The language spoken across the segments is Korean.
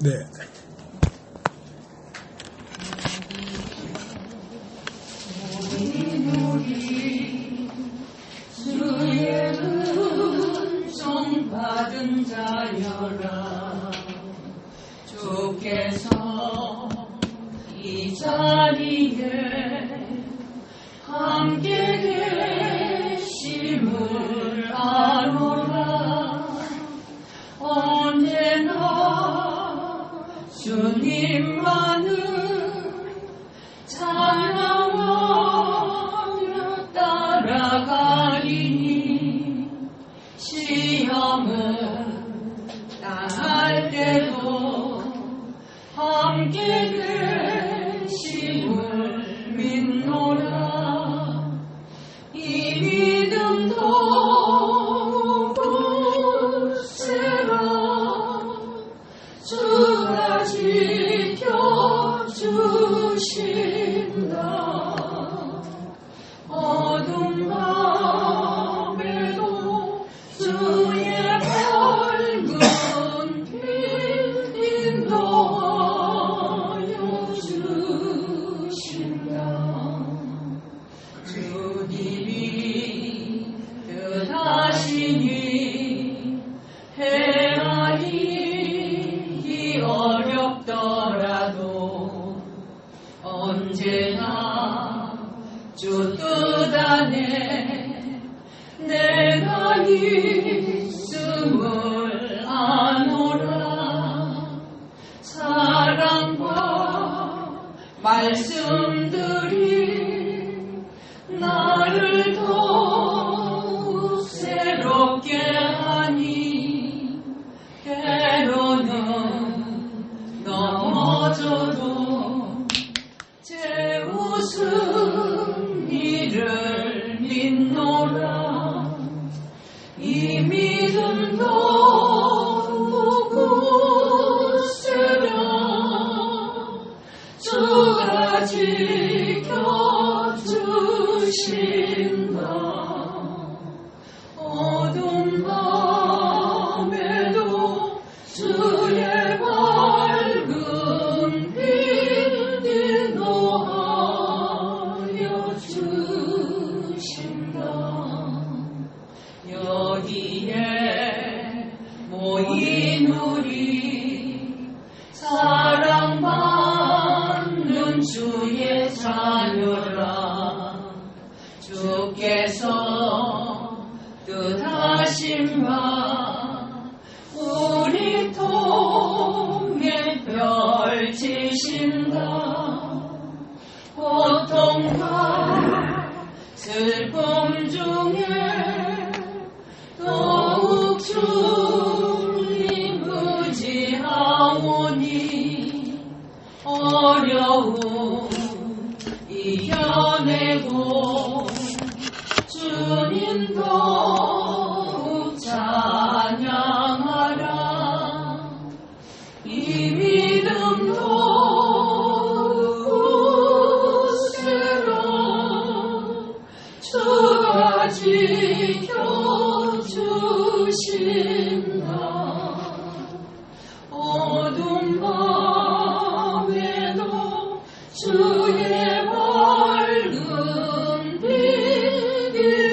네. 주의 은총 받은 자여라. 주께서 이 자리에 함께 계심을 아노라. 언제나 주님만을 찬양하며 따라가리니 시험을 당할 때도 함께 계심을 믿노라. 이 믿음 더욱 굳세라. 주가 지켜주신다. 어둠 밤에도 주의 밝은 빛 인도하여 주신다. 주님이 뜻하시니 헤아리기 어렵더라도 언제나 주 뜻 안에 내가 있음을 아노라. 사랑과 말씀들이 나를 더욱 새롭게 하니 때로는 넘어져도 제 웃음 이를 믿노라. 이 믿음 더욱 굳세라. 주가 지켜주신다. 어두운 밤에도 주의 밝은 빛 인도하여 주신다. 여기에 모인 우리 사랑받는 주의 자녀라. 주께서 뜻하신 바 우리 통해 펼치신다. 고통과 슬픔 중에 더욱 주님 의지하오니 어려움 이겨내고 주님 더욱 찬양하라. 이 믿음 더욱 굳세라. 주가 지켜주신다. 어두운 밤에도 주의 밝은 빛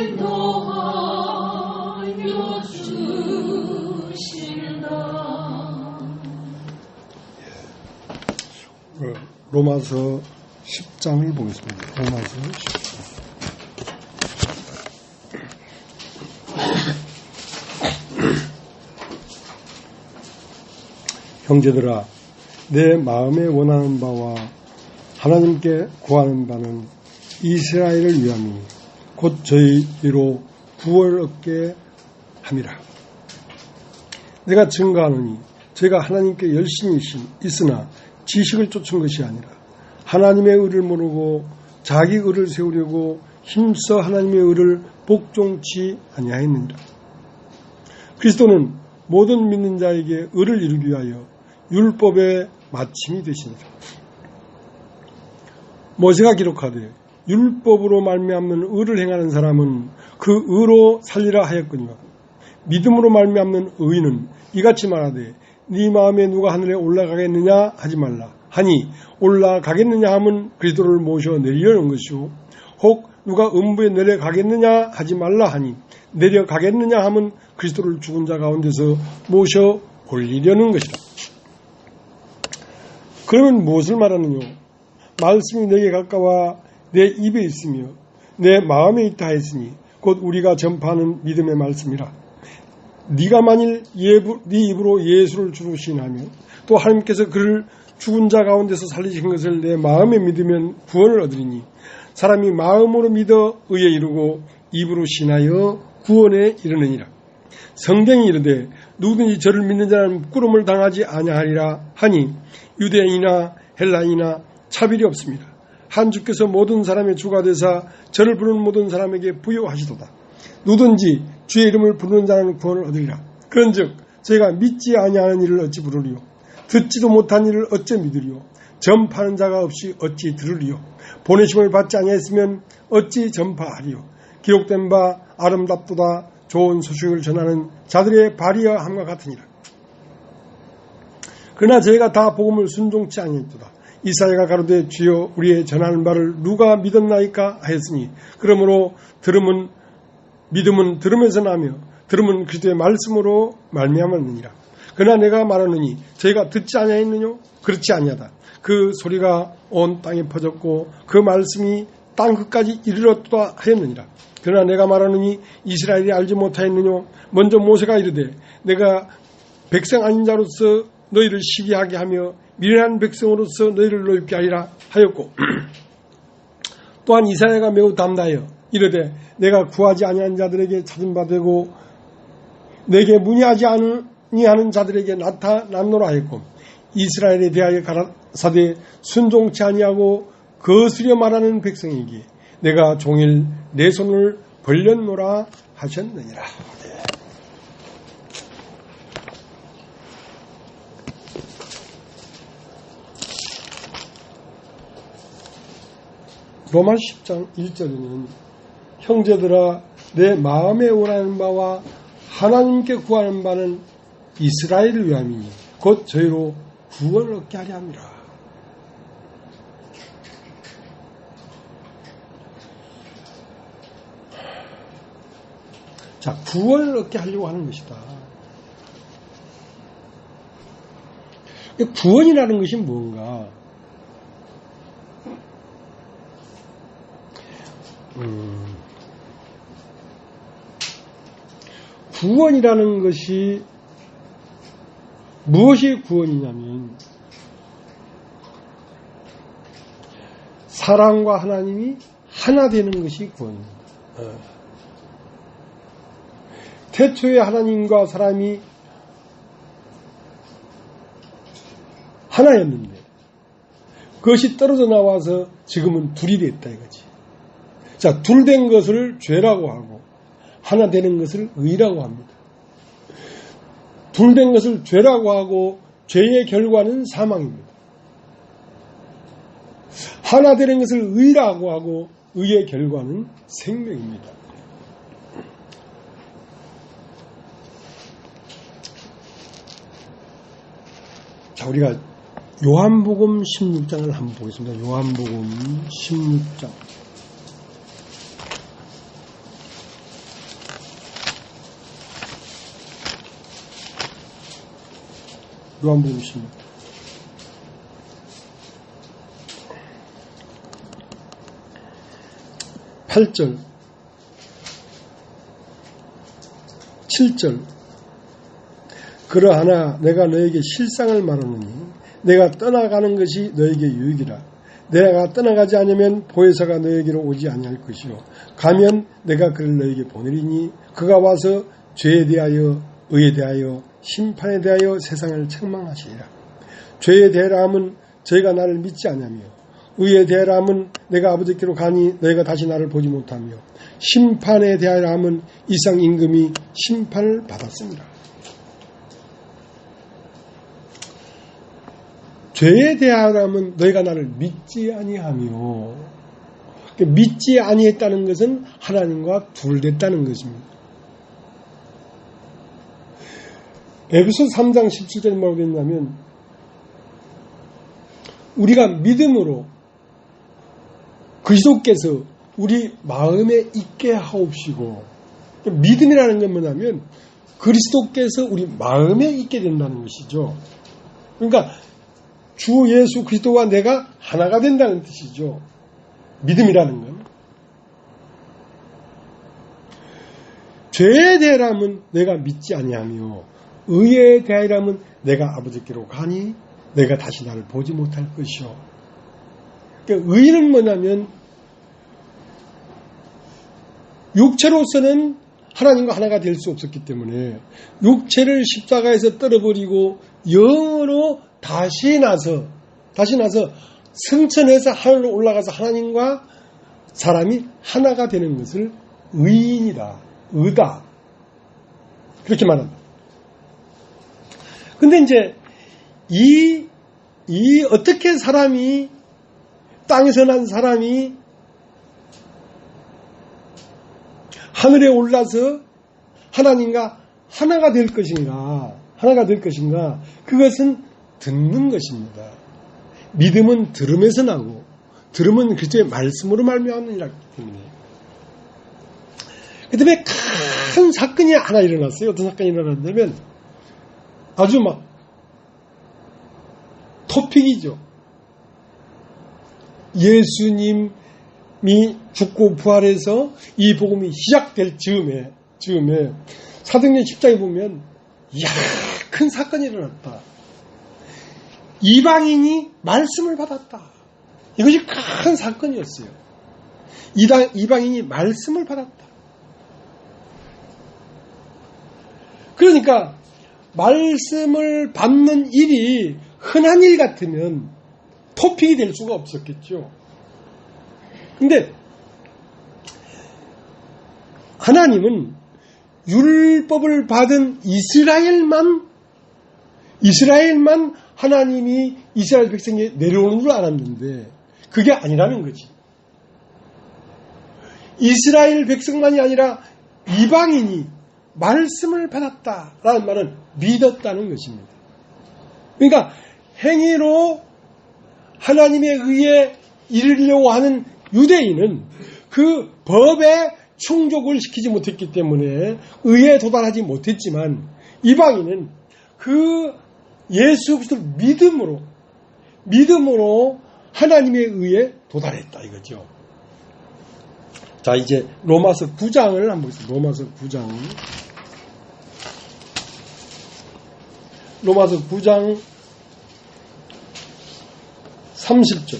인도하여 주신다. 로마서 10장을 보겠습니다. 로마서 10장. 형제들아, 내 마음에 원하는 바와 하나님께 구하는 바는 이스라엘을 위함이 곧 저희로 구원을 얻게 함이라. 내가 증거하노니 저희가 하나님께 열심히 있으나 지식을 쫓은 것이 아니라 하나님의 의를 모르고 자기 의를 세우려고 힘써 하나님의 의를 복종치 아니하였느니라. 그리스도는 모든 믿는 자에게 의를 이루기 위하여 율법의 마침이 되시니라. 모세가 기록하되 율법으로 말미암는 의를 행하는 사람은 그 의로 살리라 하였거니와 믿음으로 말미암는 의인은 이같이 말하되 네 마음에 누가 하늘에 올라가겠느냐 하지 말라 하니 올라가겠느냐 하면 그리스도를 모셔 내리려는 것이요 혹 누가 음부에 내려가겠느냐 하지 말라 하니 내려가겠느냐 하면 그리스도를 죽은 자 가운데서 모셔 올리려는 것이다. 그러면 무엇을 말하느냐? 말씀이 내게 가까워 내 입에 있으며 내 마음에 있다 했으니 곧 우리가 전파하는 믿음의 말씀이라. 네가 만일 네 입으로 예수를 주로 시인하며 또 하나님께서 그를 죽은 자 가운데서 살리신 것을 내 마음에 믿으면 구원을 얻으리니 사람이 마음으로 믿어 의에 이르고 입으로 시인하여 구원에 이르느니라. 성경이 이르되 누구든지 저를 믿는 자는 부끄러움을 당하지 아니하리라 하니 유대인이나 헬라인이나 차별이 없습니다. 한 주께서 모든 사람의 주가 되사 저를 부르는 모든 사람에게 부여하시도다. 누구든지 주의 이름을 부르는 자는 구원을 얻으리라. 그런즉 저희가 믿지 아니하는 일을 어찌 부르리요? 듣지도 못한 일을 어찌 믿으리요? 전파하는 자가 없이 어찌 들으리요? 보내심을 받지 아니했으면 어찌 전파하리요? 기록된 바 아름답도다 좋은 소식을 전하는 자들의 발이여 함과 같으니라. 그러나 저희가 다 복음을 순종치 아니했도다. 이사야가 가로되 주여 우리의 전하는 바를 누가 믿었나이까 하였으니 그러므로 믿음은 들음에서 나며 들음은 그리스도의 말씀으로 말미암았느니라. 그러나 내가 말하느니 저희가 듣지 아니하였느냐? 그렇지 아니하다. 그 소리가 온 땅에 퍼졌고 그 말씀이 땅 끝까지 이르렀다 하였느니라. 그러나 내가 말하느니 이스라엘이 알지 못하였느냐? 먼저 모세가 이르되 내가 백성 아닌 자로서 너희를 시기하게 하며 미련한 백성으로서 너희를 노엽게 하리라 하였고 또한 이사야가 매우 담대하여 이르되 내가 구하지 아니한 자들에게 찾은 바 되고 내게 문의하지 아니하는 자들에게 나타났노라 하였고 이스라엘에 대하여 가라사대 순종치 아니하고 거스려 말하는 백성에게 내가 종일 내 손을 벌렸노라 하셨느니라. 로마 10장 1절에는 형제들아 내 마음에 원하는 바와 하나님께 구하는 바는 이스라엘을 위함이니 곧 저희로 구원을 얻게 하려 함이라. 자, 구원을 얻게 하려고 하는 것이다. 구원이라는 것이 뭔가? 구원이라는 것이 무엇이 구원이냐면 사람과 하나님이 하나 되는 것이 구원입니다. 태초에 하나님과 사람이 하나였는데 그것이 떨어져 나와서 지금은 둘이 됐다 이거지. 자, 둘 된 것을 죄라고 하고 하나 되는 것을 의라고 합니다. 둘 된 것을 죄라고 하고 죄의 결과는 사망입니다. 하나 되는 것을 의라고 하고 의의 결과는 생명입니다. 자, 우리가 요한복음 16장을 한번 보겠습니다. 요한복음 16장. 요한복음 16장. 8절, 7절. 그러하나 내가 너에게 실상을 말하노니 내가 떠나가는 것이 너에게 유익이라. 내가 떠나가지 않으면 보혜사가 너에게로 오지 아니할 것이요 가면 내가 그를 너에게 보내리니 그가 와서 죄에 대하여 의에 대하여 심판에 대하여 세상을 책망하시리라. 죄에 대하여 함은 저희가 나를 믿지 아니하며 의에 대하여 함은 내가 아버지께로 가니 너희가 다시 나를 보지 못하며 심판에 대하여 함은 이상 임금이 심판을 받았습니다. 죄에 대하여라면 너희가 나를 믿지 아니하며, 믿지 아니했다는 것은 하나님과 둘 됐다는 것입니다. 에베소 3장 17절에 뭐라고 했냐면 우리가 믿음으로 그리스도께서 우리 마음에 있게 하옵시고, 믿음이라는 건 뭐냐면 그리스도께서 우리 마음에 있게 된다는 것이죠. 그러니까 주 예수 그리스도와 내가 하나가 된다는 뜻이죠. 믿음이라는 건. 죄에 대하여는 내가 믿지 아니하며 의에 대하여는 내가 아버지께로 가니 내가 다시 나를 보지 못할 것이요. 그러니까 의는 뭐냐면 육체로서는 하나님과 하나가 될 수 없었기 때문에 육체를 십자가에서 떨어버리고 영으로 다시 나서 승천해서 하늘로 올라가서 하나님과 사람이 하나가 되는 것을 의인이다, 의다, 그렇게 말합니다. 근데 이제 이 어떻게 사람이, 땅에서 난 사람이 하늘에 올라서 하나님과 하나가 될 것인가, 그것은 듣는 것입니다. 믿음은 들음에서 나고, 들음은 그리스도의 말씀으로 말미암는 일이기 때문에. 그 다음에 큰 사건이 하나 일어났어요. 어떤 사건이 일어났냐면 아주 막 토픽이죠. 예수님이 죽고 부활해서 이 복음이 시작될 즈음에 사도행전 10장에 보면 이야, 큰 사건이 일어났다. 이방인이 말씀을 받았다. 이것이 큰 사건이었어요. 이방인이 말씀을 받았다. 그러니까 말씀을 받는 일이 흔한 일 같으면 토픽이 될 수가 없었겠죠. 근데 하나님은 율법을 받은 이스라엘만 하나님이 이스라엘 백성에 내려오는 줄 알았는데 그게 아니라는 거지. 이스라엘 백성만이 아니라 이방인이 말씀을 받았다라는 말은 믿었다는 것입니다. 그러니까 행위로 하나님의 의에 이르려고 하는 유대인은 그 법에 충족을 시키지 못했기 때문에 의에 도달하지 못했지만 이방인은 그 예수 그리스도를 믿음으로 하나님의 의에 도달했다 이거죠. 자, 이제 로마서 9장을 한번 보겠습니다. 로마서 9장 30절.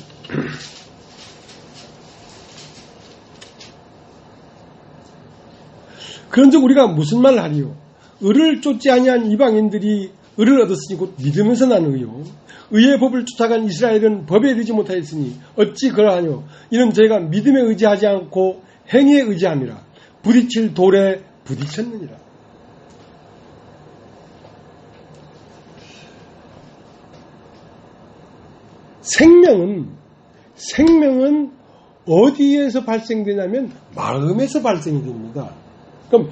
그런즉 우리가 무슨 말을 하리요? 의를 쫓지 아니한 이방인들이 의를 얻었으니 곧 믿으면서 나는 의요. 의의 법을 쫓아간 이스라엘은 법에 이르지 못하였으니 어찌 그러하뇨? 이는 저희가 믿음에 의지하지 않고 행위에 의지함이라. 부딪힐 돌에 부딪혔느니라. 생명은 어디에서 발생되냐면 마음에서 발생이 됩니다. 그럼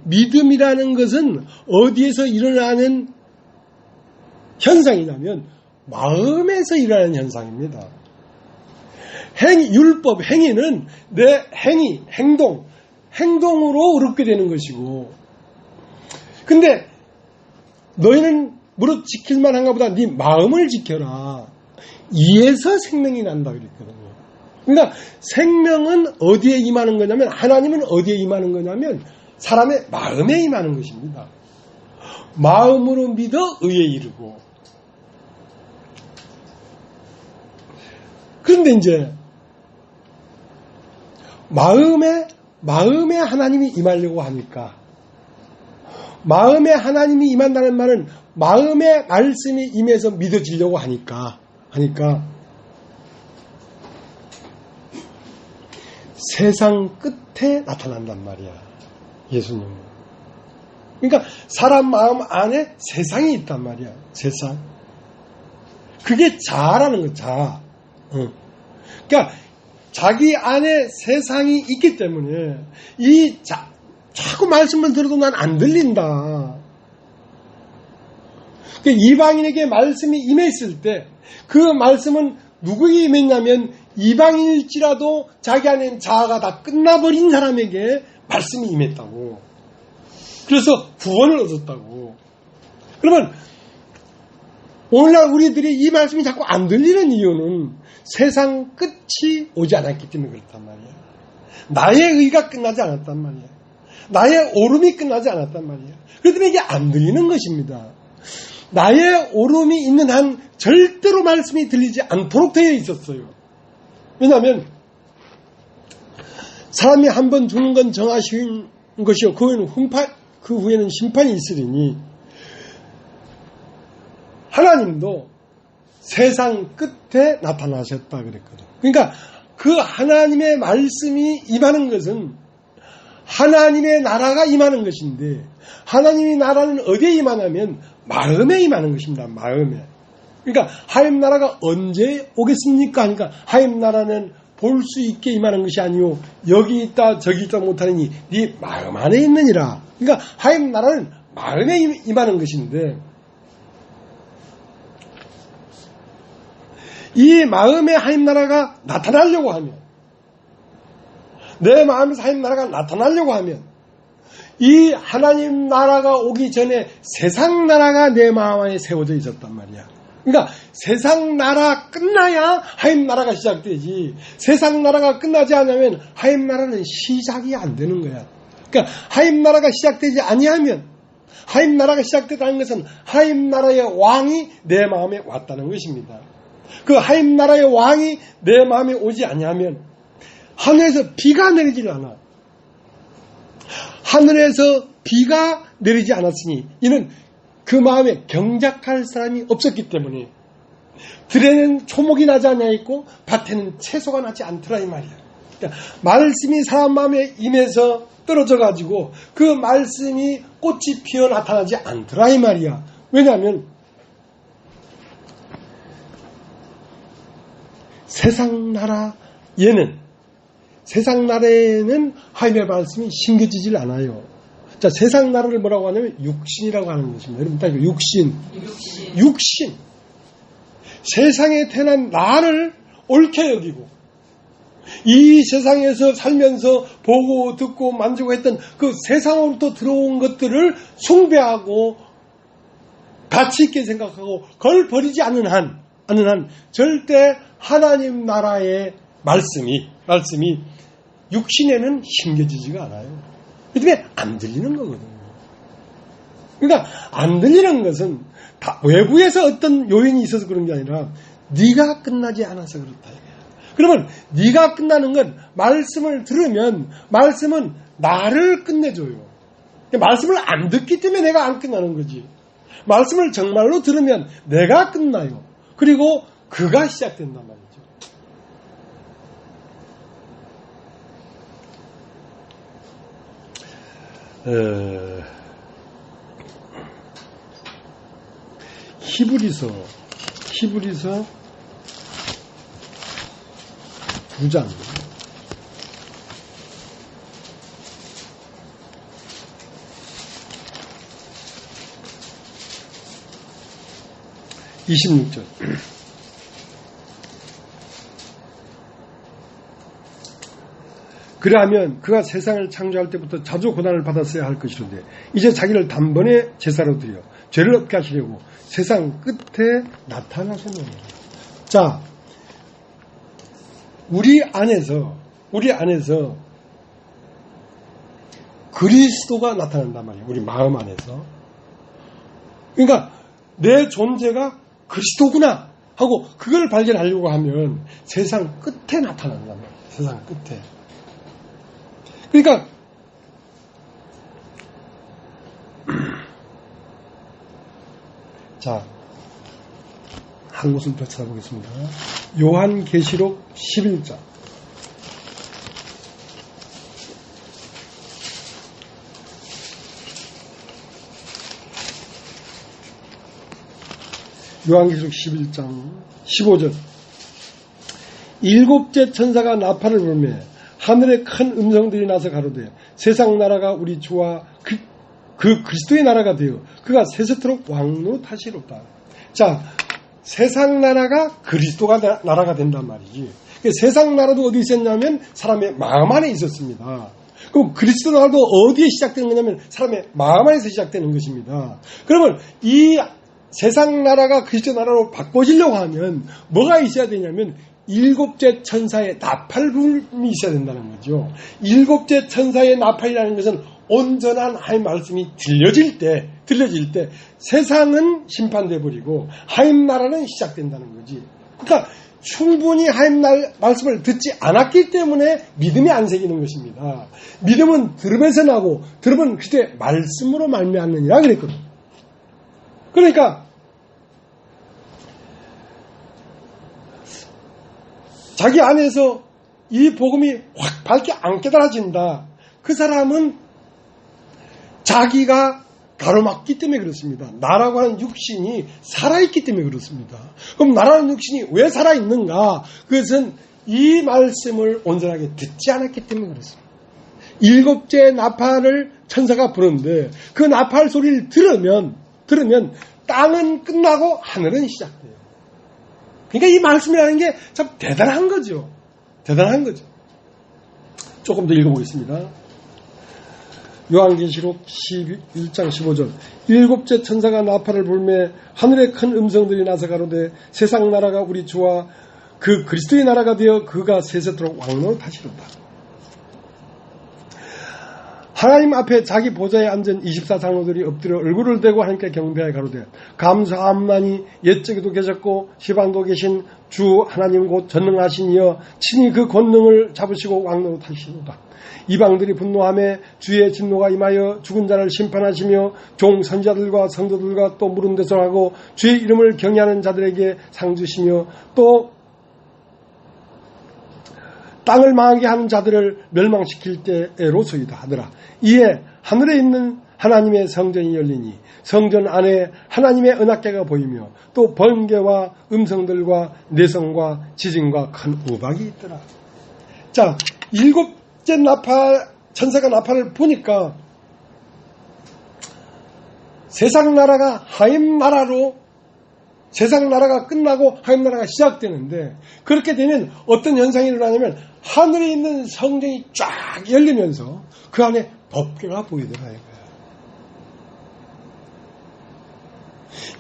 믿음이라는 것은 어디에서 일어나는 현상이냐면 마음에서 일어나는 현상입니다. 율법, 행위는 내 행동으로 의롭게 되는 것이고, 근데 너희는 무릇 지킬만 한가 보다 네 마음을 지켜라. 이에서 생명이 난다 그랬거든요. 그러니까 생명은 어디에 임하는 거냐면, 하나님은 어디에 임하는 거냐면 사람의 마음에 임하는 것입니다. 마음으로 믿어 의에 이르고. 그런데 이제 마음에 하나님이 임하려고 하니까, 마음에 하나님이 임한다는 말은 마음의 말씀이 임해서 믿어지려고 하니까 세상 끝에 나타난단 말이야, 예수님은. 그러니까 사람 마음 안에 세상이 있단 말이야, 세상. 그게 자아라는 거, 자아. 그러니까 자기 안에 세상이 있기 때문에 자꾸 말씀을 들어도 난 안 들린다. 이방인에게 말씀이 임했을 때 그 말씀은 누구에게 임했냐면 이방인일지라도 자기 안에 자아가 다 끝나버린 사람에게 말씀이 임했다고. 그래서 구원을 얻었다고. 그러면 오늘날 우리들이 이 말씀이 자꾸 안 들리는 이유는 세상 끝이 오지 않았기 때문에 그렇단 말이야. 나의 의가 끝나지 않았단 말이야. 나의 오름이 끝나지 않았단 말이야. 그렇기 때문에 이게 안 들리는 것입니다. 나의 오름이 있는 한 절대로 말씀이 들리지 않도록 되어 있었어요. 왜냐하면 사람이 한 번 죽는 건 정하신 것이요. 그 후에는 심판이 있으리니 하나님도 세상 끝에 나타나셨다 그랬거든. 그러니까 그 하나님의 말씀이 임하는 것은 하나님의 나라가 임하는 것인데 하나님의 나라는 어디에 임하냐면 마음에 임하는 것입니다. 마음에. 그러니까 하나님 나라가 언제 오겠습니까? 그러니까 하나님 나라는 볼 수 있게 임하는 것이 아니요 여기 있다 저기 있다 못하니 네 마음 안에 있느니라. 그러니까 하나님 나라는 마음에 임하는 것인데 이 마음에 하나님 나라가 나타나려고 하면 내 마음에서 하나님 나라가 나타나려고 하면 이 하나님 나라가 오기 전에 세상 나라가 내 마음 안에 세워져 있었단 말이야. 그러니까 세상 나라 끝나야 하나님 나라가 시작되지. 세상 나라가 끝나지 않으면 하나님 나라는 시작이 안 되는 거야. 그러니까 하나님 나라가 시작되지 아니하면 하나님 나라가 시작되다는 것은 하나님 나라의 왕이 내 마음에 왔다는 것입니다. 그 하나님 나라의 왕이 내 마음에 오지 아니하면 하늘에서 비가 내리질 않아. 하늘에서 비가 내리지 않았으니 이는 그 마음에 경작할 사람이 없었기 때문에 들에는 초목이 나지 않아있고 밭에는 채소가 나지 않더라 이 말이야. 그러니까 말씀이 사람 마음에 임해서 떨어져 가지고 그 말씀이 꽃이 피어 나타나지 않더라 이 말이야. 왜냐하면 세상 나라에는 하나님의 말씀이 심겨지질 않아요. 자, 세상 나라를 뭐라고 하냐면 육신이라고 하는 것입니다. 여러분, 딱 육신. 세상에 태어난 나를 옳게 여기고 이 세상에서 살면서 보고 듣고 만지고 했던 그 세상으로부터 들어온 것들을 숭배하고 가치 있게 생각하고 그걸 버리지 않는 한 절대 하나님 나라의 말씀이 육신에는 심겨지지가 않아요. 그 때문에 안 들리는 거거든요. 그러니까 안 들리는 것은 다 외부에서 어떤 요인이 있어서 그런 게 아니라 네가 끝나지 않아서 그렇다. 그러면 네가 끝나는 건 말씀을 들으면 말씀은 나를 끝내줘요. 말씀을 안 듣기 때문에 내가 안 끝나는 거지. 말씀을 정말로 들으면 내가 끝나요. 그리고 그가 시작된단 말이죠. 히브리서 9장 26절 그러하면 그가 세상을 창조할 때부터 자주 고난을 받았어야 할 것이로되 이제 자기를 단번에 제사로 드려 죄를 없게 하시려고 세상 끝에 나타나셨느니라. 자, 우리 안에서 그리스도가 나타난단 말이에요. 우리 마음 안에서. 그러니까 내 존재가 그리스도구나 하고 그걸 발견하려고 하면 세상 끝에 나타난단 말이에요. 세상 끝에. 그러니까 자, 한 곳을 더 찾아보겠습니다. 요한계시록 11장 요한계시록 11장 15절 일곱째 천사가 나팔을 불매 하늘에 큰 음성들이 나서 가로되 세상 나라가 우리 주와 그 그리스도의 나라가 되어 그가 세세토록 왕노릇하시리로다. 자, 세상 나라가 그리스도가 나라가 된단 말이지. 세상 나라도 어디 있었냐면 사람의 마음 안에 있었습니다. 그럼 그리스도 나라도 어디에 시작되는 거냐면 사람의 마음 안에서 시작되는 것입니다. 그러면 이 세상 나라가 그리스도 나라로 바꿔지려고 하면 뭐가 있어야 되냐면 일곱째 천사의 나팔불이 있어야 된다는 거죠. 일곱째 천사의 나팔이라는 것은 온전한 하나님 말씀이 들려질 때 세상은 심판돼 버리고 하나님 나라는 시작된다는 거지. 그러니까 충분히 하나님 말씀을 듣지 않았기 때문에 믿음이 안 생기는 것입니다. 믿음은 들음에서 나고 들음은 그때 말씀으로 말미암느니라 그랬거든요. 그러니까 자기 안에서 이 복음이 확 밝게 안 깨달아진다. 그 사람은 자기가 가로막기 때문에 그렇습니다. 나라고 하는 육신이 살아있기 때문에 그렇습니다. 그럼 나라는 육신이 왜 살아있는가? 그것은 이 말씀을 온전하게 듣지 않았기 때문에 그렇습니다. 일곱째 나팔을 천사가 부르는데 그 나팔 소리를 들으면 땅은 끝나고 하늘은 시작돼요. 그러니까 이 말씀이라는 게 참 대단한 거죠. 대단한 거죠. 조금 더 읽어보겠습니다. 요한계시록 11장 15절. 일곱째 천사가 나팔을 불매 하늘에 큰 음성들이 나서 가로되 세상 나라가 우리 주와 그 그리스도의 나라가 되어 그가 세세토록 왕노릇하시리로다. 하나님 앞에 자기 보좌에 앉은 24장로들이 엎드려 얼굴을 대고 하나님께 경배하여 가로되 감사함나니 옛적에도 계셨고 시방도 계신 주 하나님 곧 전능하신 이여 친히 그 권능을 잡으시고 왕노릇하시리로다. 이방들이 분노하며 주의 진노가 임하여 죽은 자를 심판하시며 종 선지자들과 성도들과 또 물은 데서 하고 주의 이름을 경외하는 자들에게 상 주시며 또 땅을 망하게 하는 자들을 멸망시킬 때로소이다 하더라. 이에 하늘에 있는 하나님의 성전이 열리니 성전 안에 하나님의 은하계가 보이며 또 번개와 음성들과 내성과 지진과 큰 우박이 있더라. 자, 일곱째 천사가 나팔을 보니까 세상 나라가 하임 나라로 세상 나라가 끝나고 하임 나라가 시작되는데 그렇게 되면 어떤 현상이 일어나냐면 하늘에 있는 성전이 쫙 열리면서 그 안에 법궤가 보이더라 이거야.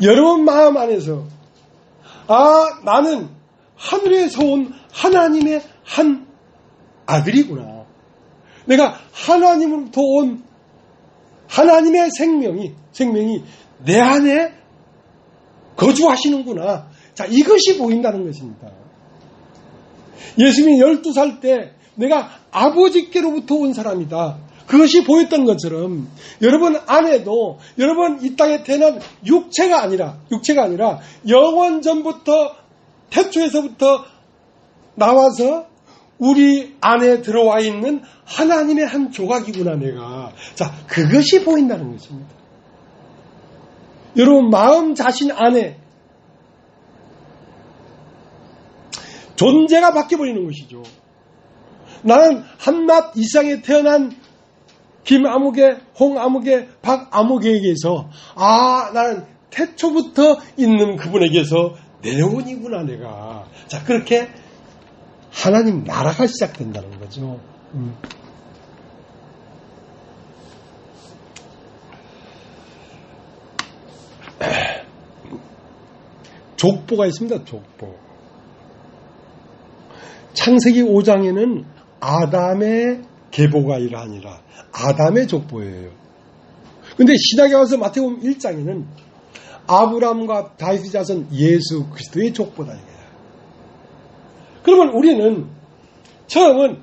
여러분 마음 안에서 나는 하늘에서 온 하나님의 한 아들이구나. 내가 하나님으로부터 온 하나님의 생명이 내 안에 거주하시는구나. 자, 이것이 보인다는 것입니다. 예수님이 12살 때 내가 아버지께로부터 온 사람이다. 그것이 보였던 것처럼 여러분 안에도 여러분 이 땅에 태어난 육체가 아니라 영원 전부터 태초에서부터 나와서 우리 안에 들어와 있는 하나님의 한 조각이구나 내가. 자, 그것이 보인다는 것입니다. 여러분 마음 자신 안에 존재가 바뀌어버리는 것이죠. 나는 한낱 이상에 태어난 김아무개, 홍아무개, 박아무개에게서 나는 태초부터 있는 그분에게서 내려온이구나 내가. 자, 그렇게 하나님 나라가 시작된다는 거죠. 족보가 있습니다. 족보. 창세기 5장에는 아담의 계보가 아니라 아담의 족보예요. 근데 신약에 와서 마태복음 1장에는 아브라함과 다윗의 자손 예수 그리스도의 족보다 이거야. 그러면 우리는 처음은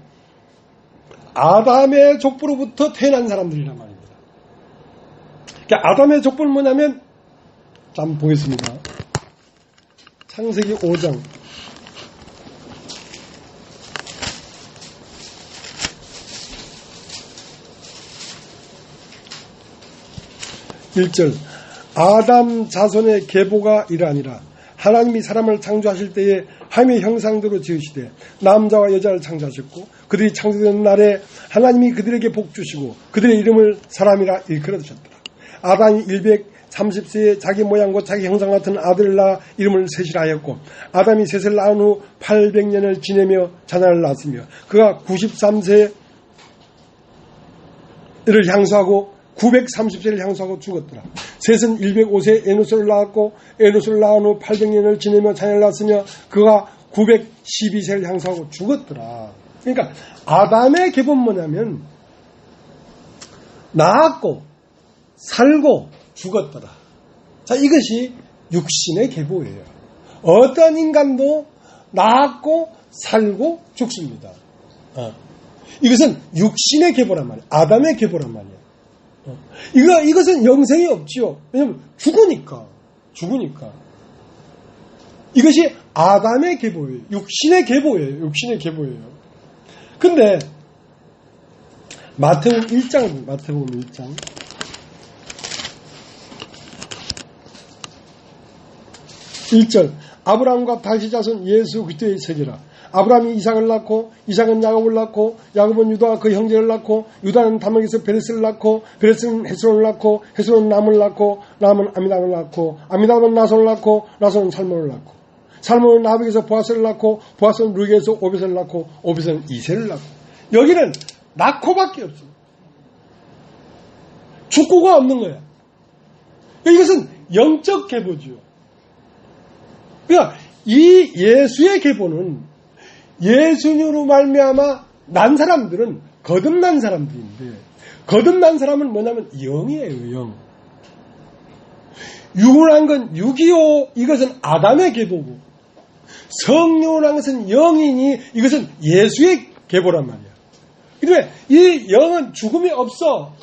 아담의 족보로부터 태어난 사람들이란 말입니다. 그러니까 아담의 족보는 뭐냐면 한번 보겠습니다. 창세기 5장 1절 아담 자손의 계보가 이러하니라. 하나님이 사람을 창조하실 때에 하나님의 형상대로 지으시되 남자와 여자를 창조하셨고 그들이 창조된 날에 하나님이 그들에게 복 주시고 그들의 이름을 사람이라 일컬어 주셨더라. 아담이 130세에 자기 모양과 자기 형상 같은 아들을 낳아 이름을 셋이라 하였고 아담이 셋을 낳은 후 800년을 지내며 자녀를 낳았으며 그가 93세를 향수하고 930세를 향수하고 죽었더라. 셋은 105세에 에노스를 낳았고 에노스를 낳은 후 800년을 지내며 자녀를 낳았으며 그가 912세를 향수하고 죽었더라. 그러니까 아담의 계보는 뭐냐면 낳았고 살고 죽었더라. 자, 이것이 육신의 계보예요. 어떤 인간도 낳았고 살고 죽습니다. 이것은 육신의 계보란 말이에요. 아담의 계보란 말이에요. 이것은 영생이 없지요. 왜냐하면 죽으니까. 이것이 아담의 계보예요. 육신의 계보예요. 근데 마태복음 1장 1절 아브라함과 다시 자손 예수 그리스도의 세계라. 아브라함이 이삭을 낳고 이삭은 야곱을 낳고 야곱은 유다와 그 형제를 낳고 유다는 다막에서 베레스를 낳고 베레스는 헤스론을 낳고 헤스론은 람을 낳고 람은 아미답을 낳고 아미답은 나손을 낳고 나손은 살몬을 낳고 살몬은 나백에서 보아스를 낳고 보아스는 루게에서 오벳을 낳고 오벳은 이세를 낳고 여기는 낳고밖에 없어요. 죽고가 없는 거야. 이것은 영적 계보지요. 그러니까 이 예수의 계보는 예수님으로 말미암아 난 사람들은 거듭난 사람들인데 거듭난 사람은 뭐냐면 영이에요. 영. 육을 한 건 625 이것은 아담의 계보고 성령을 한 것은 영이니 이것은 예수의 계보란 말이야. 그런데 이 영은 죽음이 없어.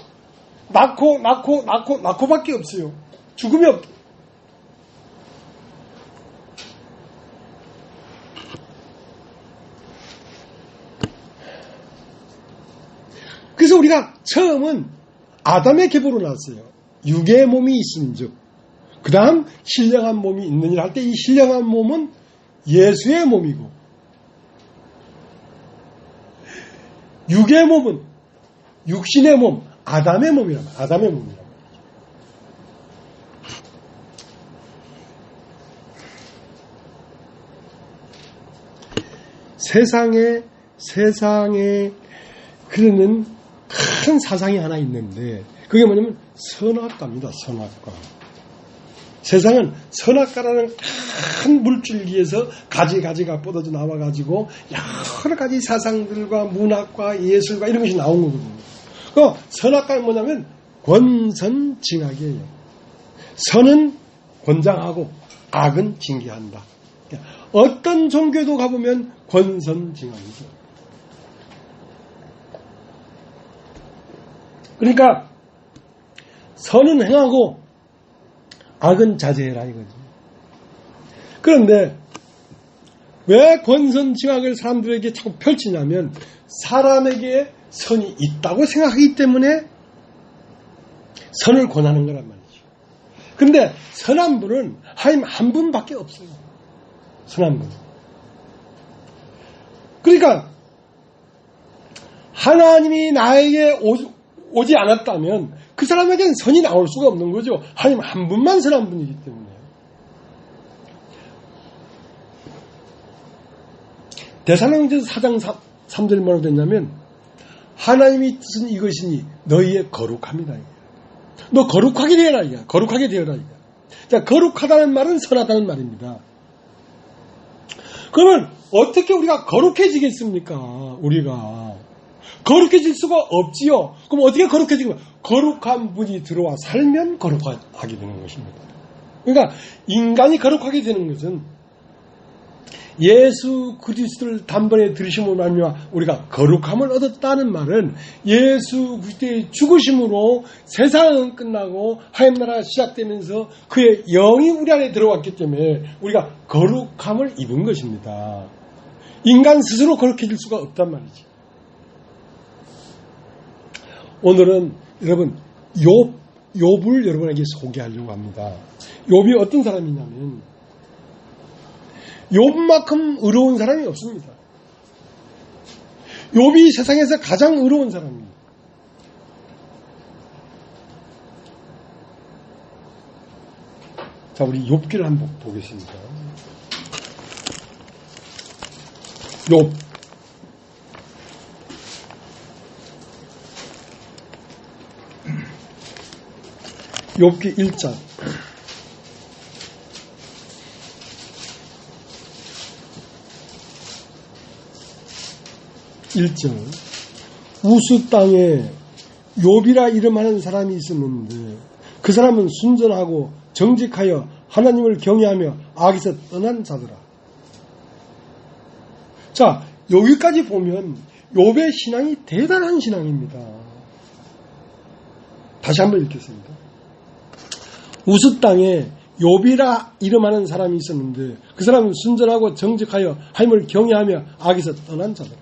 낳고밖에 없어요. 죽음이 없. 그래서 우리가 처음은 아담의 계보로 나왔어요. 육의 몸이 있은즉 그 다음 신령한 몸이 있느니라 할 때 이 신령한 몸은 예수의 몸이고 육의 몸은 육신의 몸 아담의 몸이란 말이야. 아담의 몸이란 말이야. 세상에 그러는 큰 사상이 하나 있는데 그게 뭐냐면 선악과입니다. 선악과. 세상은 선악과라는 큰 물줄기에서 가지가 뻗어져 나와가지고 여러 가지 사상들과 문학과 예술과 이런 것이 나온 거거든요. 그 선악과는 뭐냐면 권선징악이에요. 선은 권장하고 악은 징계한다. 어떤 종교도 가보면 권선징악이죠. 그러니까 선은 행하고 악은 자제해라 이거지. 그런데 왜 권선징악을 사람들에게 자꾸 펼치냐면 사람에게 선이 있다고 생각하기 때문에 선을 권하는 거란 말이죠. 그런데 선한 분은 하나님 한 분밖에 없어요. 선한 분. 그러니까 하나님이 나에게 오지 않았다면 그 사람에게는 선이 나올 수가 없는 거죠. 하나님 한 분만 선한 분이기 때문에. 데살로니가서 4장 3절이 뭐라고 됐냐면 하나님의 뜻은 이것이니 너희의 거룩함이다. 너 거룩하게 되어라. 거룩하게 되어라. 자, 거룩하다는 말은 선하다는 말입니다. 그러면 어떻게 우리가 거룩해지겠습니까? 우리가 거룩해질 수가 없지요. 그럼 어떻게 거룩해지면 거룩한 분이 들어와 살면 거룩하게 되는 것입니다. 그러니까 인간이 거룩하게 되는 것은 예수 그리스도를 단번에 들으심으로 말미암아 우리가 거룩함을 얻었다는 말은 예수 그리스도의 죽으심으로 세상은 끝나고 하나님 나라가 시작되면서 그의 영이 우리 안에 들어왔기 때문에 우리가 거룩함을 입은 것입니다. 인간 스스로 거룩해질 수가 없단 말이지. 오늘은 여러분 욥을 여러분에게 소개하려고 합니다. 욥이 어떤 사람이냐면 욥만큼 의로운 사람이 없습니다. 욥이 세상에서 가장 의로운 사람입니다. 자, 우리 욥기를 한번 보겠습니다. 욥. 욥기 1장. 1절. 우스 땅에 욥이라 이름하는 사람이 있었는데 그 사람은 순전하고 정직하여 하나님을 경외하며 악에서 떠난 자더라. 자, 여기까지 보면 욥의 신앙이 대단한 신앙입니다. 다시 한번 읽겠습니다. 우스 땅에 욥이라 이름하는 사람이 있었는데 그 사람은 순전하고 정직하여 하나님을 경외하며 악에서 떠난 자더라.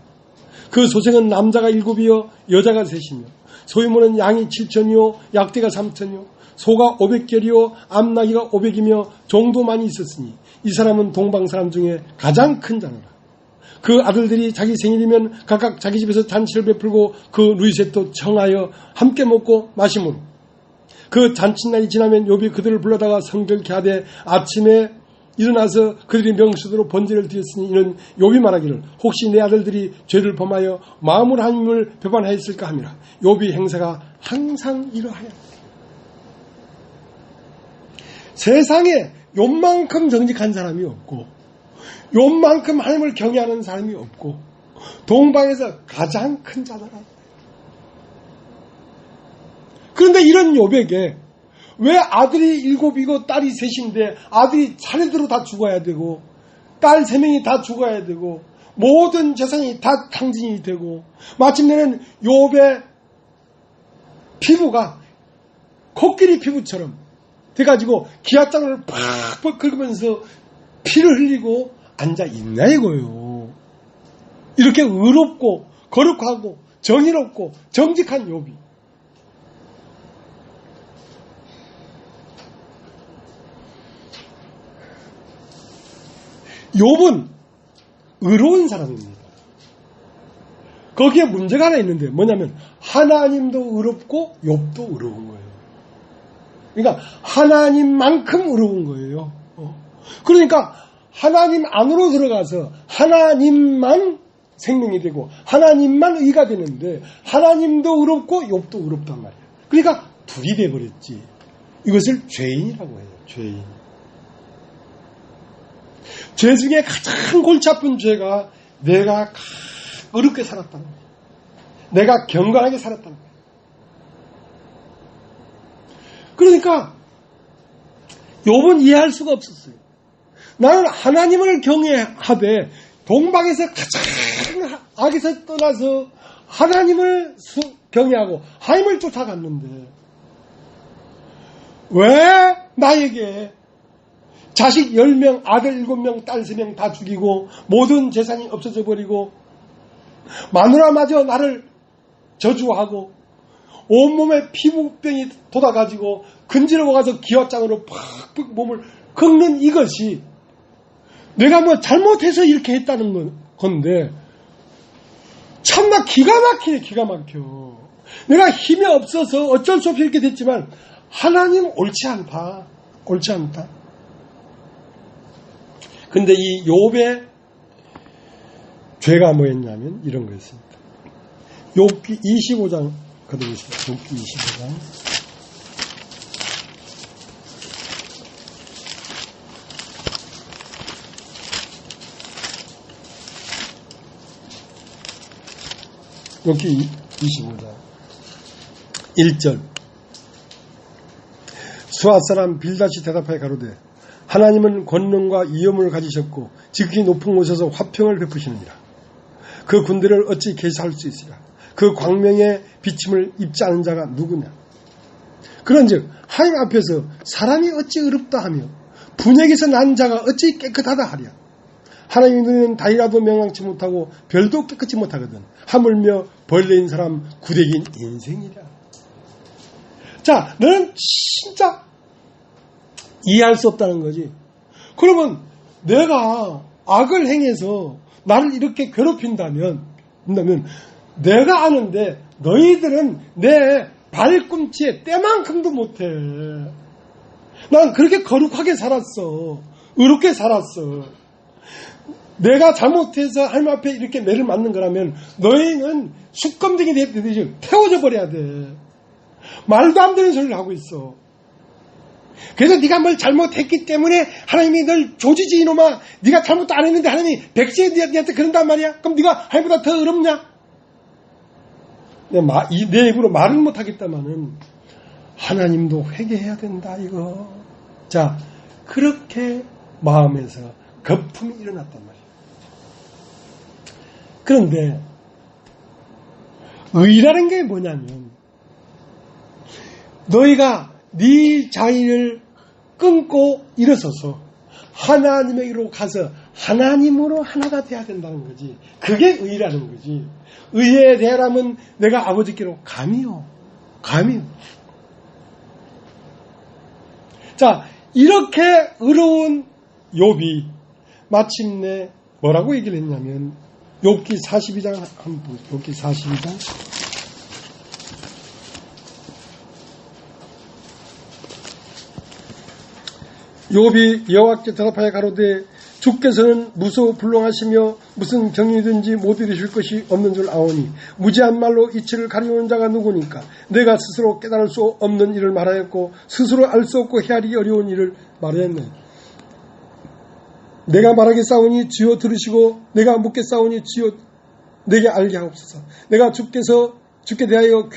그 소생은 남자가 7이요 여자가 3이며 소유물은 양이 7천이요 약대가 3천이요 소가 500결이요 암나귀가 500이며 종도 많이 있었으니 이 사람은 동방 사람 중에 가장 큰 자노라. 그 아들들이 자기 생일이면 각각 자기 집에서 잔치를 베풀고 그 루이셋도 청하여 함께 먹고 마심으로 그 잔칫날이 지나면 욥이 그들을 불러다가 성결케 하되 아침에 일어나서 그들이 명수대로 번제를 드렸으니 이는 욥이 말하기를 혹시 내 아들들이 죄를 범하여 마음으로 하나님을 배반하였을까 함이라. 욥이 행사가 항상 이러하여 세상에 욥만큼 정직한 사람이 없고 욥만큼 하나님을 경외하는 사람이 없고 동방에서 가장 큰 자더라. 그런데 이런 욥에게 왜 아들이 7이고 딸이 3인데 아들이 차례대로 다 죽어야 되고 딸 3명이 다 죽어야 되고 모든 재산이 다 탕진이 되고 마침내는 욥의 피부가 코끼리 피부처럼 돼가지고 기아장을 팍팍 긁으면서 피를 흘리고 앉아 있나 이거요. 이렇게 의롭고 거룩하고 정의롭고 정직한 욥이 욥은 의로운 사람입니다. 거기에 문제가 하나 있는데 뭐냐면 하나님도 의롭고 욥도 의로운 거예요. 그러니까 하나님만큼 의로운 거예요. 그러니까 하나님 안으로 들어가서 하나님만 생명이 되고 하나님만 의가 되는데 하나님도 의롭고 욥도 의롭단 말이에요. 그러니까 둘이 돼버렸지. 이것을 죄인이라고 해요. 죄인. 죄 중에 가장 골치 아픈 죄가 내가 어렵게 살았다는 거예요. 내가 경건하게 살았다는 거예요. 그러니까 욥은 이해할 수가 없었어요. 나는 하나님을 경외하되 동방에서 가장 악에서 떠나서 하나님을 경외하고 하나님을 쫓아갔는데 왜 나에게 자식 10명, 아들 7명, 딸 3명 다 죽이고 모든 재산이 없어져 버리고 마누라마저 나를 저주하고 온몸에 피부병이 돋아가지고 근지러워가서 기와장으로 팍팍 몸을 긁는 이것이 내가 뭐 잘못해서 이렇게 했다는 건데 참나 기가 막히네. 기가 막혀. 내가 힘이 없어서 어쩔 수 없이 이렇게 됐지만 하나님 옳지 않다. 옳지 않다. 근데 이 욥의 죄가 뭐였냐면 이런 거였습니다. 욥기 25장 거두겠습니다. 욥기 25장. 욥기 25장 1절. 수앗 사람 빌닷이 대답하여 가로되 하나님은 권능과 위엄을 가지셨고 지극히 높은 곳에서 화평을 베푸시느니라. 그 군대를 어찌 계수할 수 있으랴. 그 광명의 비침을 입지 않은 자가 누구냐. 그런즉 하나님 앞에서 사람이 어찌 의롭다 하며 분역에서 난 자가 어찌 깨끗하다 하랴. 하나님의 눈에는 다이라도 명랑치 못하고 별도 깨끗이 못하거든. 하물며 벌레인 사람 구대긴 인생이랴. 자, 너는 진짜 이해할 수 없다는 거지. 그러면 내가 악을 행해서 나를 이렇게 괴롭힌다면 내가 아는데 너희들은 내 발꿈치에 때만큼도 못해. 난 그렇게 거룩하게 살았어. 의롭게 살았어. 내가 잘못해서 하나님 앞에 이렇게 매를 맞는 거라면 너희는 숙검등이 되듯이 태워져 버려야 돼. 말도 안 되는 소리를 하고 있어. 그래서 네가 뭘 잘못했기 때문에 하나님이 널 조지지 이놈아. 네가 잘못도 안 했는데 하나님이 백시에 네한테 그런단 말이야. 그럼 네가 하나님보다 더 어렵냐? 내 입으로 말은 못하겠다마는 하나님도 회개해야 된다 이거. 자, 그렇게 마음에서 거품이 일어났단 말이야. 그런데 의라는 게 뭐냐면 너희가 네 자신을 끊고 일어서서 하나님에게로 가서 하나님으로 하나가 돼야 된다는 거지. 그게 의라는 거지. 의에 대하면 내가 아버지께로 감이요. 자, 이렇게 의로운 욥이 마침내 뭐라고 얘기를 했냐면 욥기 42장 한번 보세요. 욥기 42장 욥이 여호와께 대답하여 가로되 주께서는 무소불능하시며 무슨 경륜이든지 못 이루실 것이 없는 줄 아오니 무지한 말로 이치를 가리우는 자가 누구니까 내가 스스로 깨달을 수 없는 일을 말하였고 스스로 알 수 없고 헤아리기 어려운 일을 말하였네. 내가 말하겠사오니 주여 들으시고 내가 묻겠사오니 주여 내게 알게 하옵소서. 내가 주께 대하여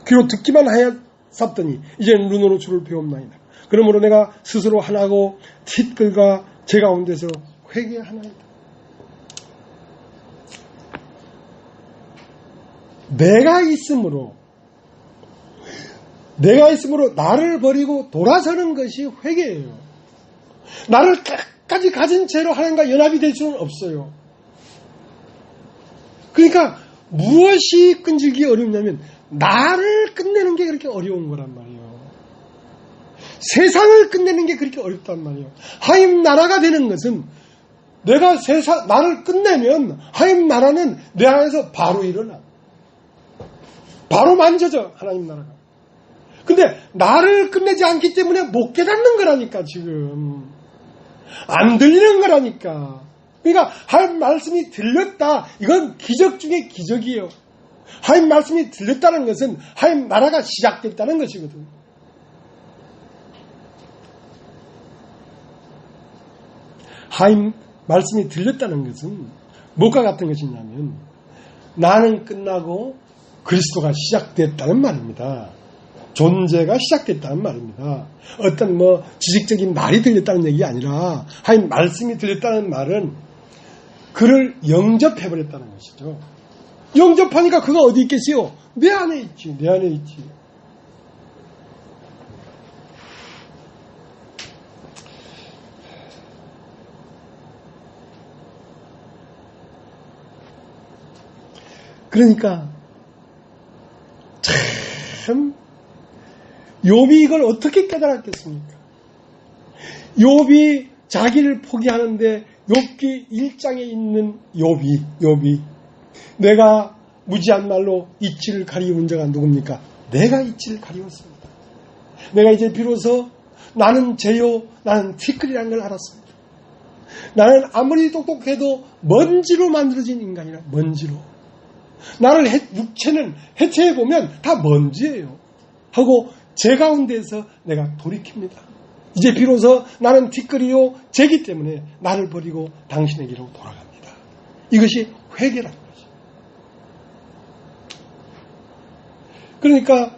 귀로 듣기만 하였었더니 이제는 눈으로 주를 배웠나이다. 그러므로 내가 스스로 하나고 티끌과 제 가운데서 회개하나이다. 내가 있으므로 나를 버리고 돌아서는 것이 회개예요. 나를 끝까지 가진 채로 하나님과 연합이 될 수는 없어요. 그러니까 무엇이 끈질기 어렵냐면 나를 끝내는 게 그렇게 어려운 거란 말이에요. 세상을 끝내는 게 그렇게 어렵단 말이에요. 하나님 나라가 되는 것은 내가 나를 끝내면 하나님 나라는 내 안에서 바로 일어나. 바로 만져져 하나님 나라가. 근데 나를 끝내지 않기 때문에 못 깨닫는 거라니까 지금. 안 들리는 거라니까. 그러니까 하나님 말씀이 들렸다. 이건 기적 중에 기적이에요. 하나님 말씀이 들렸다는 것은 하나님 나라가 시작됐다는 것이거든. 하나님 말씀이 들렸다는 것은 무엇과 같은 것이냐면 나는 끝나고 그리스도가 시작됐다는 말입니다. 존재가 시작됐다는 말입니다. 어떤 지식적인 말이 들렸다는 얘기가 아니라 하나님 말씀이 들렸다는 말은 그를 영접해버렸다는 것이죠. 영접하니까 그가 어디 있겠어요? 내 안에 있지. 내 안에 있지. 그러니까 참 욥이 이걸 어떻게 깨달았겠습니까? 욥이 자기를 포기하는데 욥기 1장에 있는 욥이 내가 무지한 말로 이치를 가리운 자가 누굽니까? 내가 이치를 가리웠습니다. 내가 이제 비로소 나는 죄요 나는 티끌이라는 걸 알았습니다. 나는 아무리 똑똑해도 먼지로 만들어진 인간이라. 먼지로. 나를 육체는 해체해보면 다 먼지예요. 하고 제 가운데에서 내가 돌이킵니다. 이제 비로소 나는 티끌이요 죄기 때문에 나를 버리고 당신에게로 돌아갑니다. 이것이 회개라는 거죠. 그러니까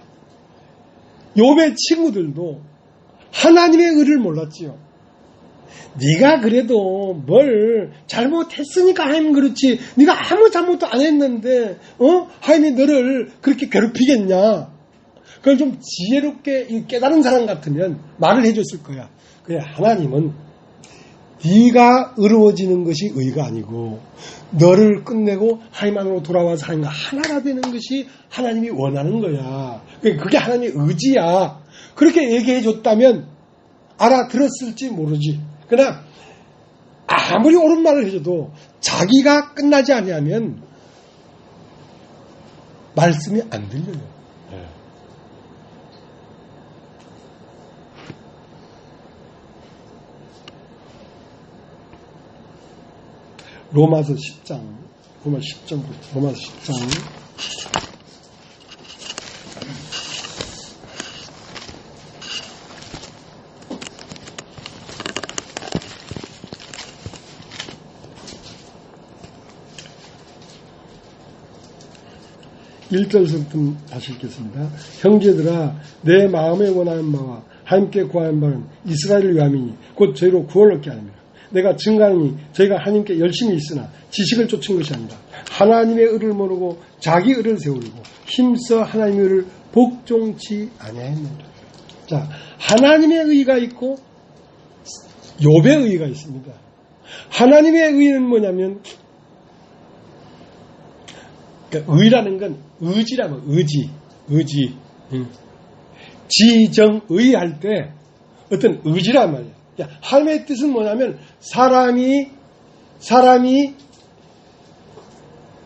욥의 친구들도 하나님의 의를 몰랐지요. 네가 그래도 뭘 잘못했으니까 하나님 그렇지. 네가 아무 잘못도 안 했는데 하나님이 너를 그렇게 괴롭히겠냐. 그걸 좀 지혜롭게 깨달은 사람 같으면 말을 해줬을 거야. 그래, 하나님은 네가 의로워지는 것이 의가 아니고 너를 끝내고 하나님 안으로 돌아와서 하나님과 하나가 되는 것이 하나님이 원하는 거야. 그게 하나님의 의지야. 그렇게 얘기해 줬다면 알아들었을지 모르지. 그러나 아무리 옳은 말을 해줘도 자기가 끝나지 아니하면 말씀이 안 들려요. 로마서 10장, 로마서 10장. (1절부터) 다시 읽겠습니다. 형제들아, 내 마음에 원하는 바와 하나님께 구하는 바는 이스라엘을 위함이니 곧 저희로 구원을 얻게 하느니라. 내가 증가하니 저희가 하나님께 열심히 있으나 지식을 쫓은 것이 아니라 하나님의 의를 모르고 자기 의를 세우고 힘써 하나님의 의를 복종치 아니하였느니라. 자, 하나님의 의가 있고 욥의 의가 있습니다. 하나님의 의는 뭐냐면, 그러니까 의라는 건 의지라면 의지. 지정의할 때 어떤 의지란 말이야. 하나님의 뜻은 뭐냐면 사람이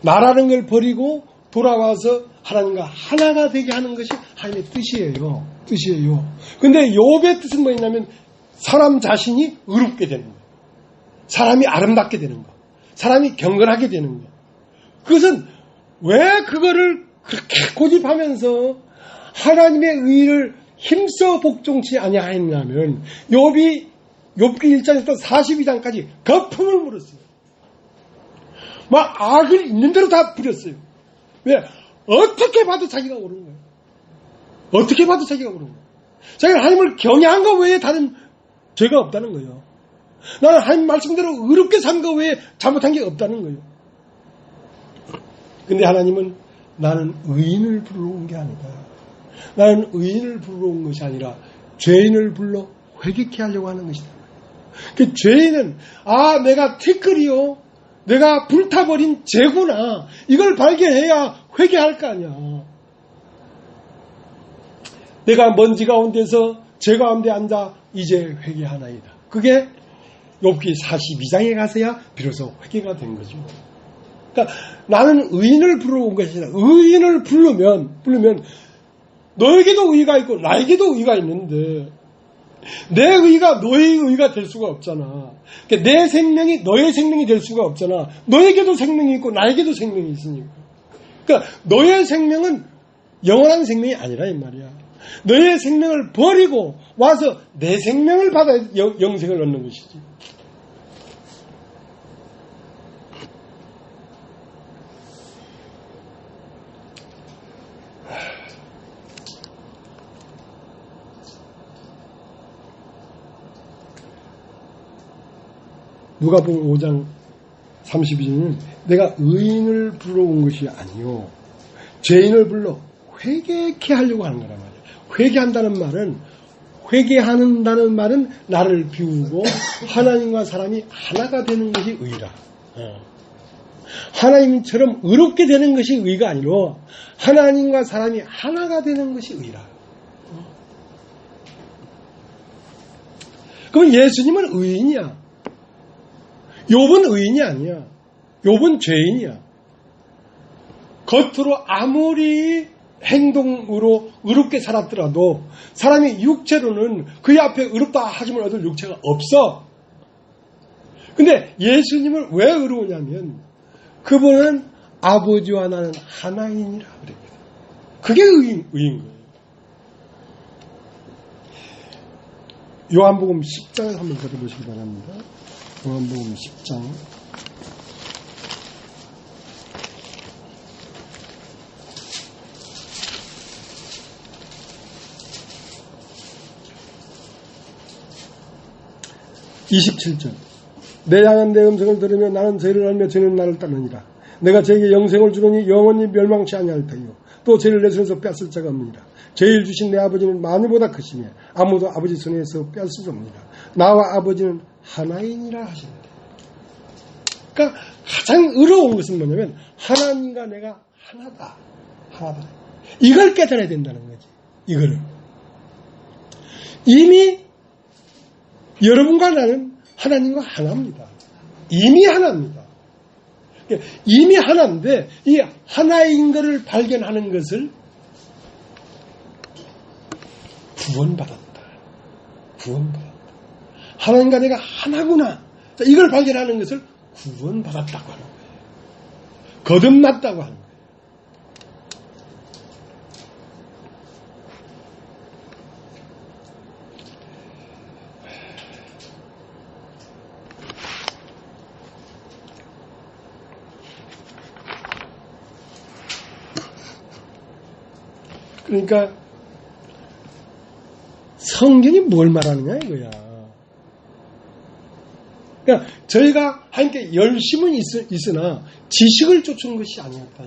나라는 걸 버리고 돌아와서 하나님과 하나가 되게 하는 것이 하나님의 뜻이에요. 근데 욥의 뜻은 뭐냐면 사람 자신이 의롭게 되는 거예요. 사람이 아름답게 되는 거. 사람이 경건하게 되는 거. 그것은 왜 그거를 그렇게 고집하면서 하나님의 의를 힘써 복종치 아니하였냐면 욥기 1장에서 42장까지 거품을 물었어요. 막 악을 있는 대로 다 부렸어요. 왜? 어떻게 봐도 자기가 옳은 거예요. 자기가 하나님을 경외한 것 외에 다른 죄가 없다는 거예요. 나는 하나님 말씀대로 의롭게 산 것 외에 잘못한 게 없다는 거예요. 근데 하나님은 나는 의인을 불러온 게 아니다. 나는 의인을 불러온 것이 아니라 죄인을 불러 회개케 하려고 하는 것이다. 그 죄인은 내가 티끌이요, 내가 불타버린 재구나, 이걸 발견해야 회개할 거 아니야. 내가 먼지 가운데서 죄 가운데 앉아 이제 회개하나이다. 그게 욥기 42장에 가서야 비로소 회개가 된 거죠. 그러니까 나는 의인을 부르는 것이 아니라 의인을 부르면 너에게도 의가 있고 나에게도 의가 있는데 내 의가 너의 의가 될 수가 없잖아. 그러니까 내 생명이 너의 생명이 될 수가 없잖아. 너에게도 생명이 있고 나에게도 생명이 있으니까. 그러니까 너의 생명은 영원한 생명이 아니라 이 말이야. 너의 생명을 버리고 와서 내 생명을 받아 영생을 얻는 것이지. 누가복음 5장 32절은 내가 의인을 불러온 것이 아니요 죄인을 불러 회개케 하려고 하는 거란 말이야. 회개한다는 말은 나를 비우고 하나님과 사람이 하나가 되는 것이 의라. 하나님처럼 의롭게 되는 것이 의가 아니로 하나님과 사람이 하나가 되는 것이 의라. 그럼 예수님은 의인이야. 욥은 의인이 아니야. 욥은 죄인이야. 겉으로 아무리 행동으로 의롭게 살았더라도 사람이 육체로는 그의 앞에 의롭다 하심을 얻을 육체가 없어. 근데 예수님을 왜 의로우냐면 그분은 아버지와 나는 하나이니라 그럽니다. 그게 의인 거예요. 요한복음 10장을 한번 들어보시기 바랍니다. 요한복음 10장 27절 내 향한 내 음성을 들으며 나는 저희를 알며 저희는 나를 따르니라. 내가 저에게 영생을 주노니 영원히 멸망치 아니할 터이요 또 저희를 내 손에서 뺏을 자가 없느니라. 저희를 주신 내 아버지는 만유보다 크시며 아무도 아버지 손에서 뺏을 수 없느니라. 나와 아버지는 하나이니라 하시는데, 그러니까 가장 의로운 것은 뭐냐면 하나님과 내가 하나다. 이걸 깨달아야 된다는 거지. 이거를 이미 여러분과 나는 하나님과 하나입니다. 이미 하나입니다. 이미 하나인데 이 하나인 것을 발견하는 것을 구원받았다. 하나님과 내가 하나구나. 이걸 발견하는 것을 구원받았다고 하는 거예요. 거듭났다고 하는 거예요. 그러니까 성경이 뭘 말하느냐 이거야. 그러니까 저희가 하나님께 열심은 있으나 지식을 쫓는 것이 아니었다.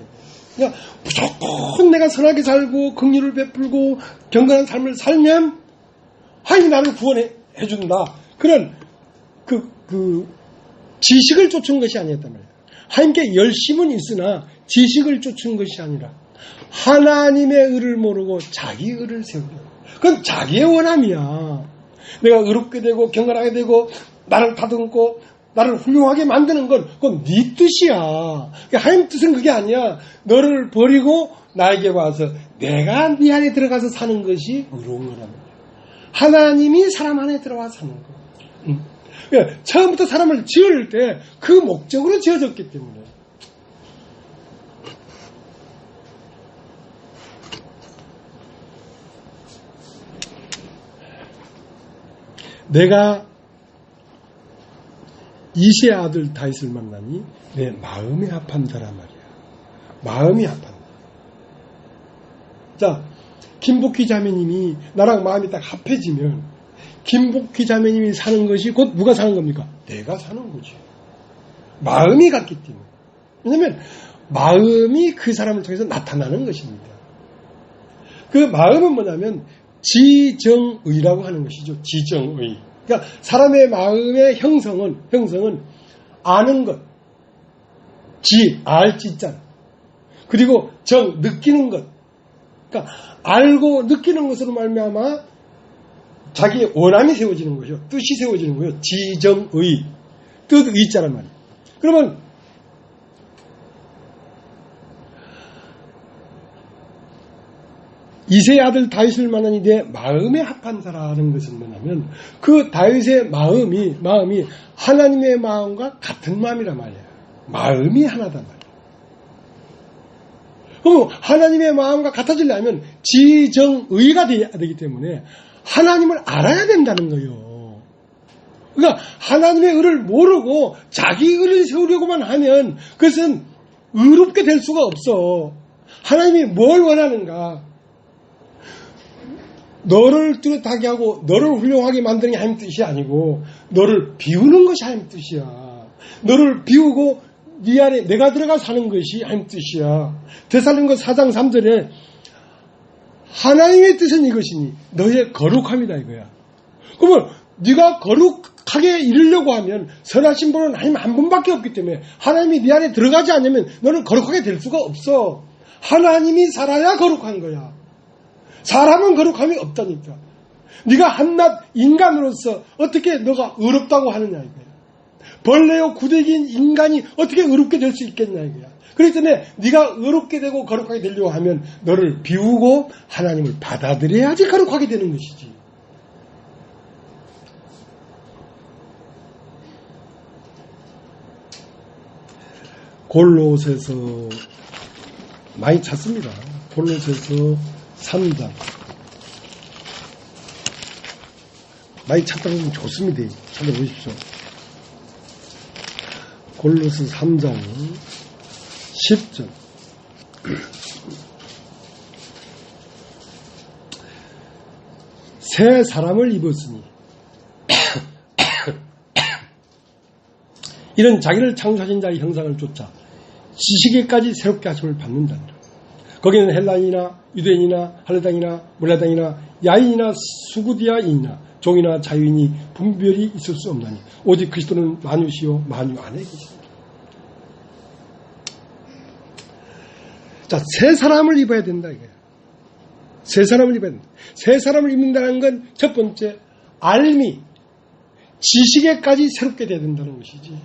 그러니까 무조건 내가 선하게 살고 긍휼을 베풀고 경건한 삶을 살면 하나님이 나를 구원해 준다. 그런 그 지식을 쫓은 것이 아니었단 말이에요. 하나님께 열심은 있으나 지식을 쫓은 것이 아니라 하나님의 의를 모르고 자기 의를 세우려. 그건 자기의 원함이야. 내가 의롭게 되고 경건하게 되고 나를 다듬고 나를 훌륭하게 만드는 건 그건 네 뜻이야. 하나님 뜻은 그게 아니야. 너를 버리고 나에게 와서 내가 네 안에 들어가서 사는 것이 의로운 거란 말이야. 하나님이 사람 안에 들어와 사는 거. 그러니까 처음부터 사람을 지을 때 그 목적으로 지어졌기 때문에. 내가 이새의 아들 다윗을 만나니 내 마음이 합한다란 말이야. 마음이 합한다. 자, 김복희 자매님이 나랑 마음이 딱 합해지면 김복희 자매님이 사는 것이 곧 누가 사는 겁니까? 내가 사는 거지. 마음이 같기 때문에. 왜냐하면 마음이 그 사람을 통해서 나타나는 것입니다. 그 마음은 뭐냐면 지정의라고 하는 것이죠. 지정의. 그러니까 사람의 마음의 형성은 아는 것, 알지자. 그리고 느끼는 것. 그러니까 알고 느끼는 것으로 말미암아 자기의 원함이 세워지는 것이요. 뜻이 세워지는 거예요. 지정의. 뜻의자란 말이에요. 그러면 이새의 아들 다윗을 만나니 내 마음에 합한 자라는 것은 뭐냐면 그 다윗의 마음이 하나님의 마음과 같은 마음이란 말이에요. 마음이 하나단 말이에요. 그럼 하나님의 마음과 같아지려면 지정의가 돼야 되기 때문에 하나님을 알아야 된다는 거예요. 그러니까 하나님의 의를 모르고 자기 의를 세우려고만 하면 그것은 의롭게 될 수가 없어. 하나님이 뭘 원하는가? 너를 뚜렷하게 하고 너를 훌륭하게 만드는 게 하나님 뜻이 아니고 너를 비우는 것이 하나님 뜻이야. 너를 비우고 네 안에 내가 들어가 사는 것이 하나님 뜻이야. 데살로니가 4장 3절에 하나님의 뜻은 이것이니 너의 거룩함이다 이거야. 그러면 네가 거룩하게 이르려고 하면 선하신 분은 하나님 한 분밖에 없기 때문에 하나님이 네 안에 들어가지 않으면 너는 거룩하게 될 수가 없어. 하나님이 살아야 거룩한 거야. 사람은 거룩함이 없다니까. 네가 한낱 인간으로서 어떻게 너가 의롭다고 하느냐 이거야. 벌레요 구데기인 인간이 어떻게 의롭게 될 수 있겠냐 이거야. 그렇기 때문에 네가 의롭게 되고 거룩하게 되려고 하면 너를 비우고 하나님을 받아들여야지 거룩하게 되는 것이지. 골로새서 많이 찾습니다. 골로새서 3장. 많이 찾다 보면 좋습니다. 찾아보십시오. 골로새 3장 10절. 새 사람을 입었으니 이런 자기를 창조하신 자의 형상을 쫓아 지식에까지 새롭게 하심을 받는다니라. 거기는 헬라인이나 유대인이나 할레당이나 몰라당이나 야인이나 수구디아인이나 종이나 자유인이 분별이 있을 수 없나니 오직 그리스도는 만유시요 만유 안에 계십니다. 자, 새 사람을 입어야 된다 이거야. 새 사람을 입어야 된다. 새 사람을 입는다는 건 첫 번째 알미, 지식에까지 새롭게 돼야 된다는 것이지.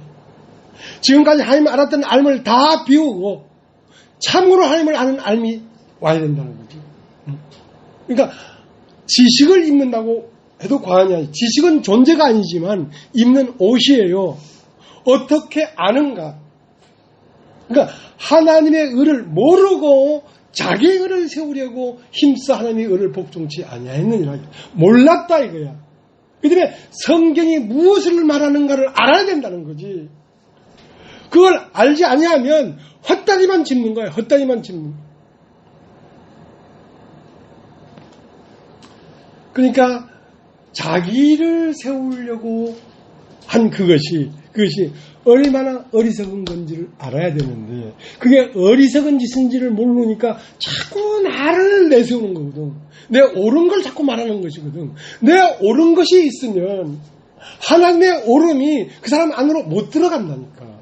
지금까지 하나님을 알았던 알을 다 비우고 참으로 하나님을 아는 알미 와야 된다는 거지. 그러니까 지식을 입는다고 해도 과언이 아니지. 지식은 존재가 아니지만 입는 옷이에요. 어떻게 아는가? 그러니까 하나님의 의를 모르고 자기의 의를 세우려고 힘써 하나님의 의를 복종치 아니하였느니라. 몰랐다 이거야. 그 때문에 성경이 무엇을 말하는가를 알아야 된다는 거지. 그걸 알지 아니하면 헛다리만 짚는 거야. 헛다리만 짚는 거야. 그러니까 자기를 세우려고 한 그것이 얼마나 어리석은 건지를 알아야 되는데 그게 어리석은 짓인지를 모르니까 자꾸 나를 내세우는 거거든. 내 옳은 걸 자꾸 말하는 것이거든. 내 옳은 것이 있으면 하나님의 옳음이 그 사람 안으로 못 들어간다니까.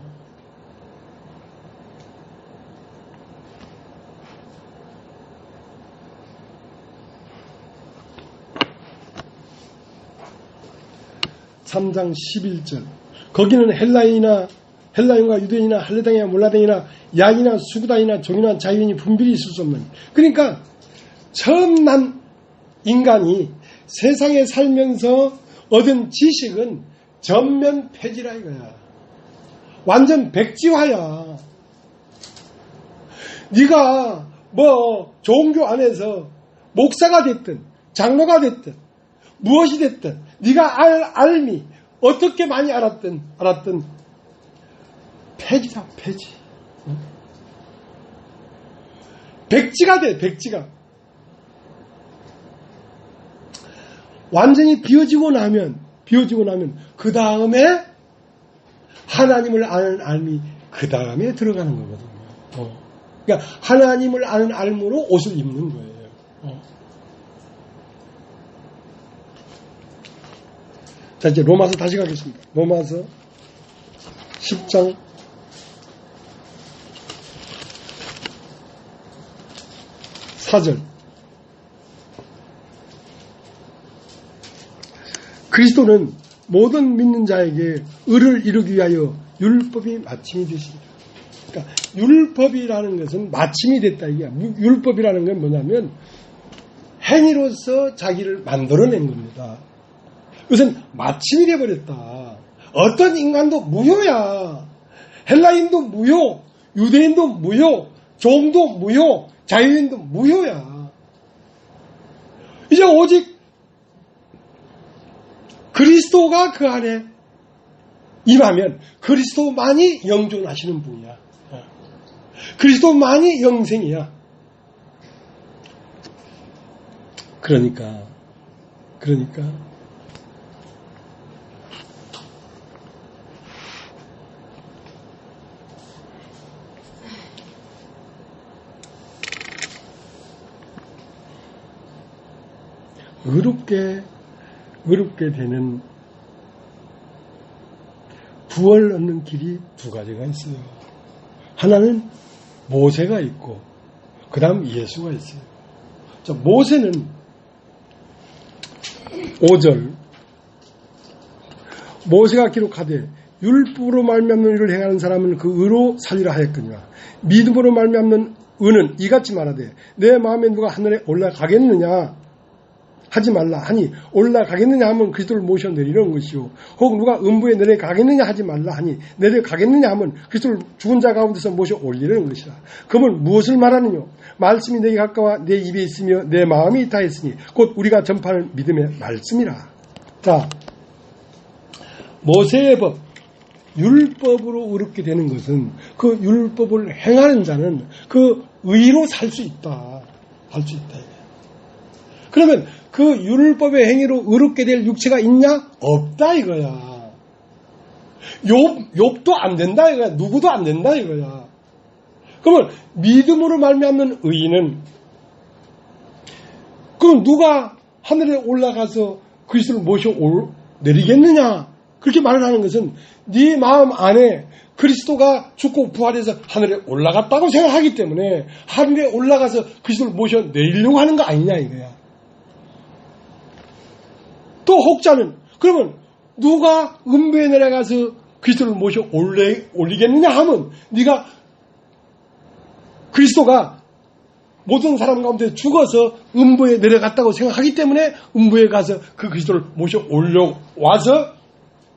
(3장 11절) 거기는 헬라인과 유대인이나 할례당이나 몰라당이나 양이나 수구당이나 종이나 자유인이 분별이 있을 수 없는, 그러니까 처음 난 인간이 세상에 살면서 얻은 지식은 전면 폐지라 이거야. 완전 백지화야. 네가 뭐 종교 안에서 목사가 됐든 장로가 됐든 무엇이 됐든 네가 알미 어떻게 많이 알았든 폐지다, 폐지. 백지가 돼, 백지가. 완전히 비워지고 나면 그 다음에 하나님을 아는 알미 그 다음에 들어가는 거거든요. 그러니까 하나님을 아는 알므로 옷을 입는 거예요. 자, 이제 로마서 다시 가겠습니다. 로마서 10장 4절. 그리스도는 모든 믿는 자에게 의를 이루기 위하여 율법이 마침이 되십니다. 그러니까 율법이라는 것은 마침이 됐다 이게. 율법이라는 건 뭐냐면 행위로서 자기를 만들어낸 겁니다. 이것은 마침이 되어버렸다. 어떤 인간도 무효야. 헬라인도 무효, 유대인도 무효, 종도 무효, 자유인도 무효야. 이제 오직 그리스도가 그 안에 임하면 그리스도만이 영존하시는 분이야. 그리스도만이 영생이야. 그러니까 의롭게 되는 구원을 얻는 길이 두 가지가 있어요. 하나는 모세가 있고 그 다음 예수가 있어요. 자, 모세는 5절 모세가 기록하되 율법으로 말미암는 일을 행하는 사람은 그 의로 살리라 하였거니와 믿음으로 말미암는 의는 이같이 말하되 내 마음에 누가 하늘에 올라가겠느냐 하지 말라 하니 올라가겠느냐 하면 그리스도를 모셔 내리는 것이요 혹 누가 음부에 내려가겠느냐 하지 말라 하니 내려가겠느냐 하면 그리스도를 죽은 자 가운데서 모셔 올리는 것이라. 그러면 무엇을 말하느냐? 말씀이 내게 가까워 내 입에 있으며 내 마음이 있다 했으니 곧 우리가 전파하는 믿음의 말씀이라. 자, 모세의 법 율법으로 의롭게 되는 것은 그 율법을 행하는 자는 그 의로 살 수 있다. 그러면 그 율법의 행위로 의롭게 될 육체가 있냐? 없다 이거야. 욥도 안 된다 이거야. 누구도 안 된다 이거야. 그러면 믿음으로 말미암는 의인은 그럼 누가 하늘에 올라가서 그리스도를 모셔 내리겠느냐? 그렇게 말을 하는 것은 네 마음 안에 그리스도가 죽고 부활해서 하늘에 올라갔다고 생각하기 때문에 하늘에 올라가서 그리스도를 모셔 내리려고 하는 거 아니냐 이거야. 또 혹자는 그러면 누가 음부에 내려가서 그리스도를 모셔 올리겠느냐 하면 네가 그리스도가 모든 사람 가운데 죽어서 음부에 내려갔다고 생각하기 때문에 음부에 가서 그 그리스도를 모셔 올려와서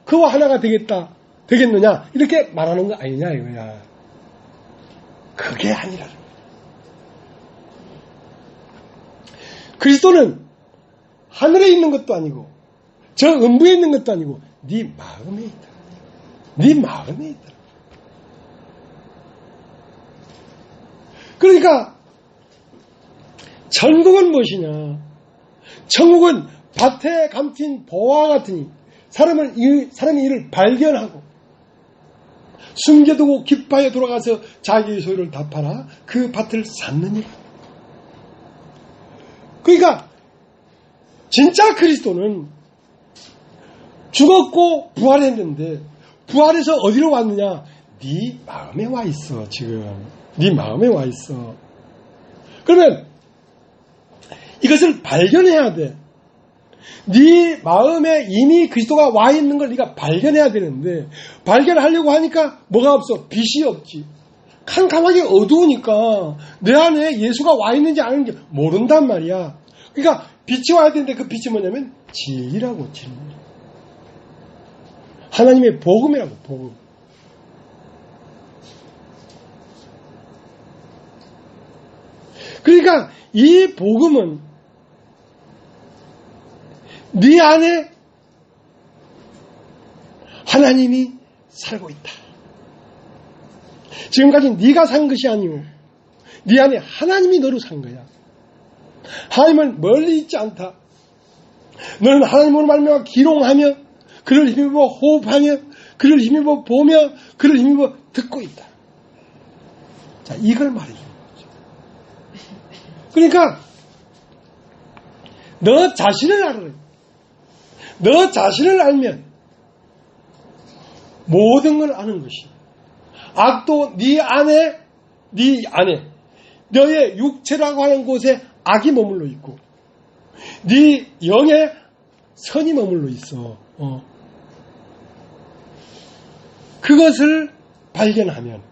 그와 하나가 되겠다 되겠느냐? 이렇게 말하는 거 아니냐 이거야. 그게 아니라. 그리스도는 하늘에 있는 것도 아니고 저 음부에 있는 것도 아니고 네 마음에 있다. 네 마음에 있다. 그러니까 천국은 무엇이냐? 천국은 밭에 감힌 보화 같으니 사람이 이를 발견하고 숨겨두고 기뻐하여 돌아가서 자기의 소유를 다 팔아 그 밭을 샀느니라. 그러니까 진짜 그리스도는 죽었고 부활했는데 부활해서 어디로 왔느냐? 네 마음에 와 있어. 지금 네 마음에 와 있어. 그러면 이것을 발견해야 돼. 네 마음에 이미 그리스도가 와 있는 걸 네가 발견해야 되는데 발견하려고 하니까 뭐가 없어? 빛이 없지. 캄캄하게 어두우니까 내 안에 예수가 와 있는지 안 있는지 모른단 말이야. 그러니까 빛이 와야 되는데 그 빛이 뭐냐면 진리라고. 진리. 하나님의 복음이라고. 복음. 그러니까 이 복음은 네 안에 하나님이 살고 있다. 지금까지 네가 산 것이 아니오. 네 안에 하나님이 너로 산 거야. 하나님은 멀리 있지 않다. 너는 하나님으로 말미암아 기롱하며 그를 힘입어 호흡하며 그를 힘입어 보며 그를 힘입어 듣고 있다. 자, 이걸 말해주는 거죠. 그러니까 너 자신을 알아라. 너 자신을 알면 모든 걸 아는 것이. 악도 네 안에 너의 육체라고 하는 곳에 악이 머물러 있고 네 영에 선이 머물러 있어. 그것을 발견하면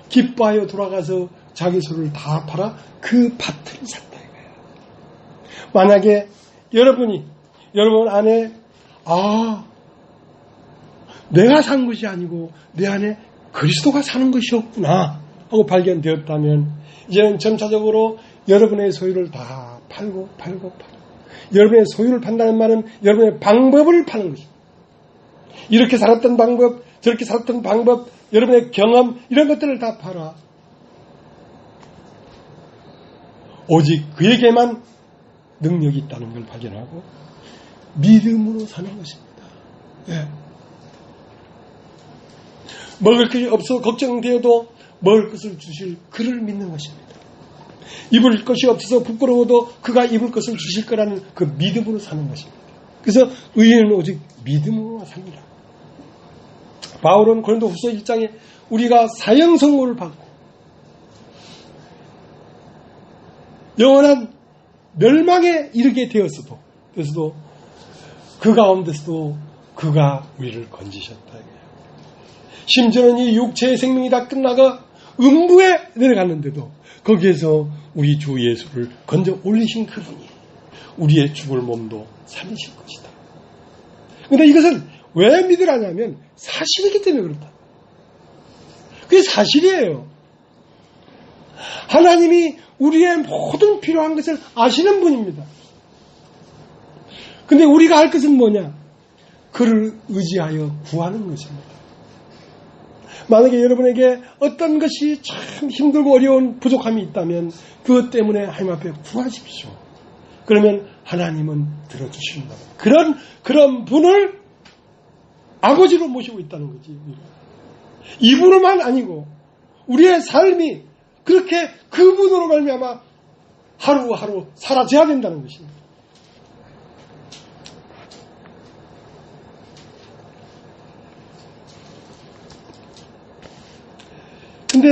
기뻐하여 돌아가서 자기 소를 다 팔아 그 밭을 샀다 이거야. 만약에 여러분 안에 내가 산 것이 아니고 내 안에 그리스도가 사는 것이었구나 하고 발견되었다면 이제는 점차적으로 여러분의 소유를 다 팔고 여러분의 소유를 판다는 말은 여러분의 방법을 파는 것입니다. 이렇게 살았던 방법, 저렇게 살았던 방법, 여러분의 경험 이런 것들을 다 팔아. 오직 그에게만 능력이 있다는 걸 발견하고 믿음으로 사는 것입니다. 네. 먹을 것이 없어 걱정되어도 먹을 것을 주실 그를 믿는 것입니다. 입을 것이 없어서 부끄러워도 그가 입을 것을 주실 거라는 그 믿음으로 사는 것입니다. 그래서 의인은 오직 믿음으로 삽니다. 바울은 고린도후서 1장에 우리가 사형 선고를 받고 영원한 멸망에 이르게 되었어도 그 가운데서도 그가 우리를 건지셨다. 심지어는 이 육체의 생명이 다 끝나가 음부에 내려갔는데도 거기에서 우리 주 예수를 건져 올리신 그분이 우리의 죽을 몸도 살리실 것이다. 그런데 이것은 왜 믿으라냐면 사실이기 때문에 그렇다. 그게 사실이에요. 하나님이 우리의 모든 필요한 것을 아시는 분입니다. 근데 우리가 할 것은 뭐냐? 그를 의지하여 구하는 것입니다. 만약에 여러분에게 어떤 것이 참 힘들고 어려운 부족함이 있다면 그것 때문에 하나님 앞에 구하십시오. 그러면 하나님은 들어주십니다. 그런 분을 아버지로 모시고 있다는 거지. 입으로만 아니고 우리의 삶이 그렇게 그분으로 말미암아 하루하루 사라져야 된다는 것입니다. 근데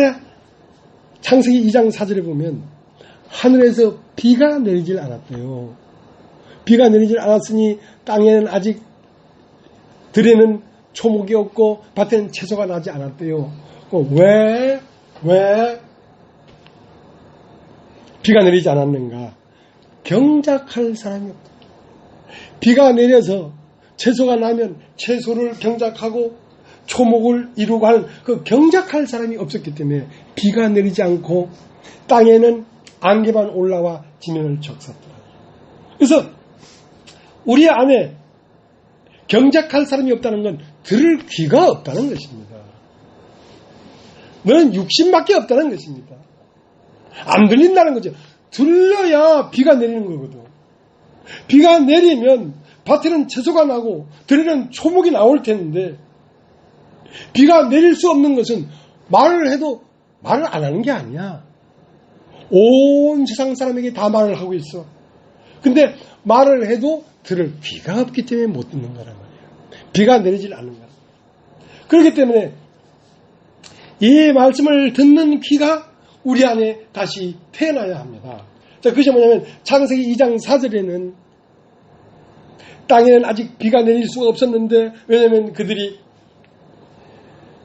창세기 2장 4절에 보면 하늘에서 비가 내리질 않았대요. 비가 내리질 않았으니 땅에는 아직 들에는 초목이 없고 밭에는 채소가 나지 않았대요. 왜 비가 내리지 않았는가? 경작할 사람이 없다. 비가 내려서 채소가 나면 채소를 경작하고 초목을 이루고 하는 그 경작할 사람이 없었기 때문에 비가 내리지 않고 땅에는 안개만 올라와 지면을 적셨더라. 그래서 우리 안에 경작할 사람이 없다는 건 들을 귀가 없다는 것입니다. 너는 육신밖에 없다는 것입니다. 안 들린다는 거죠. 들려야 비가 내리는 거거든. 비가 내리면 밭에는 채소가 나고 들에는 초목이 나올 텐데 비가 내릴 수 없는 것은 말을 해도 말을 안 하는 게 아니야. 온 세상 사람에게 다 말을 하고 있어. 근데 말을 해도 들을 귀가 없기 때문에 못 듣는 거란 말이야. 비가 내리질 않는 거야. 그렇기 때문에 이 말씀을 듣는 귀가 우리 안에 다시 태어나야 합니다. 자, 그것이 뭐냐면 창세기 2장 4절에는 땅에는 아직 비가 내릴 수가 없었는데 왜냐하면 그들이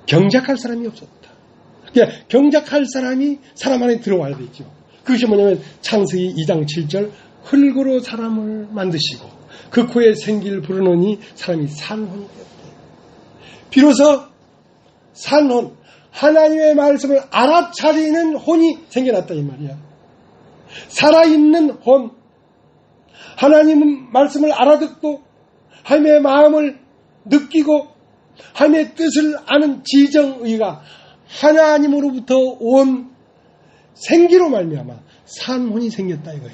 경작할 사람이 없었다. 그러니까 경작할 사람이 사람 안에 들어와야 되죠. 그것이 뭐냐면 창세기 2장 7절 흙으로 사람을 만드시고 그 코에 생기를 불어넣으니 사람이 산혼이 되었다. 비로소 산혼, 하나님의 말씀을 알아차리는 혼이 생겨났다 이 말이야. 살아있는 혼, 하나님 말씀을 알아듣고 하나님의 마음을 느끼고 하나님의 뜻을 아는 지정의가 하나님으로부터 온 생기로 말미암아 산혼이 생겼다 이거야.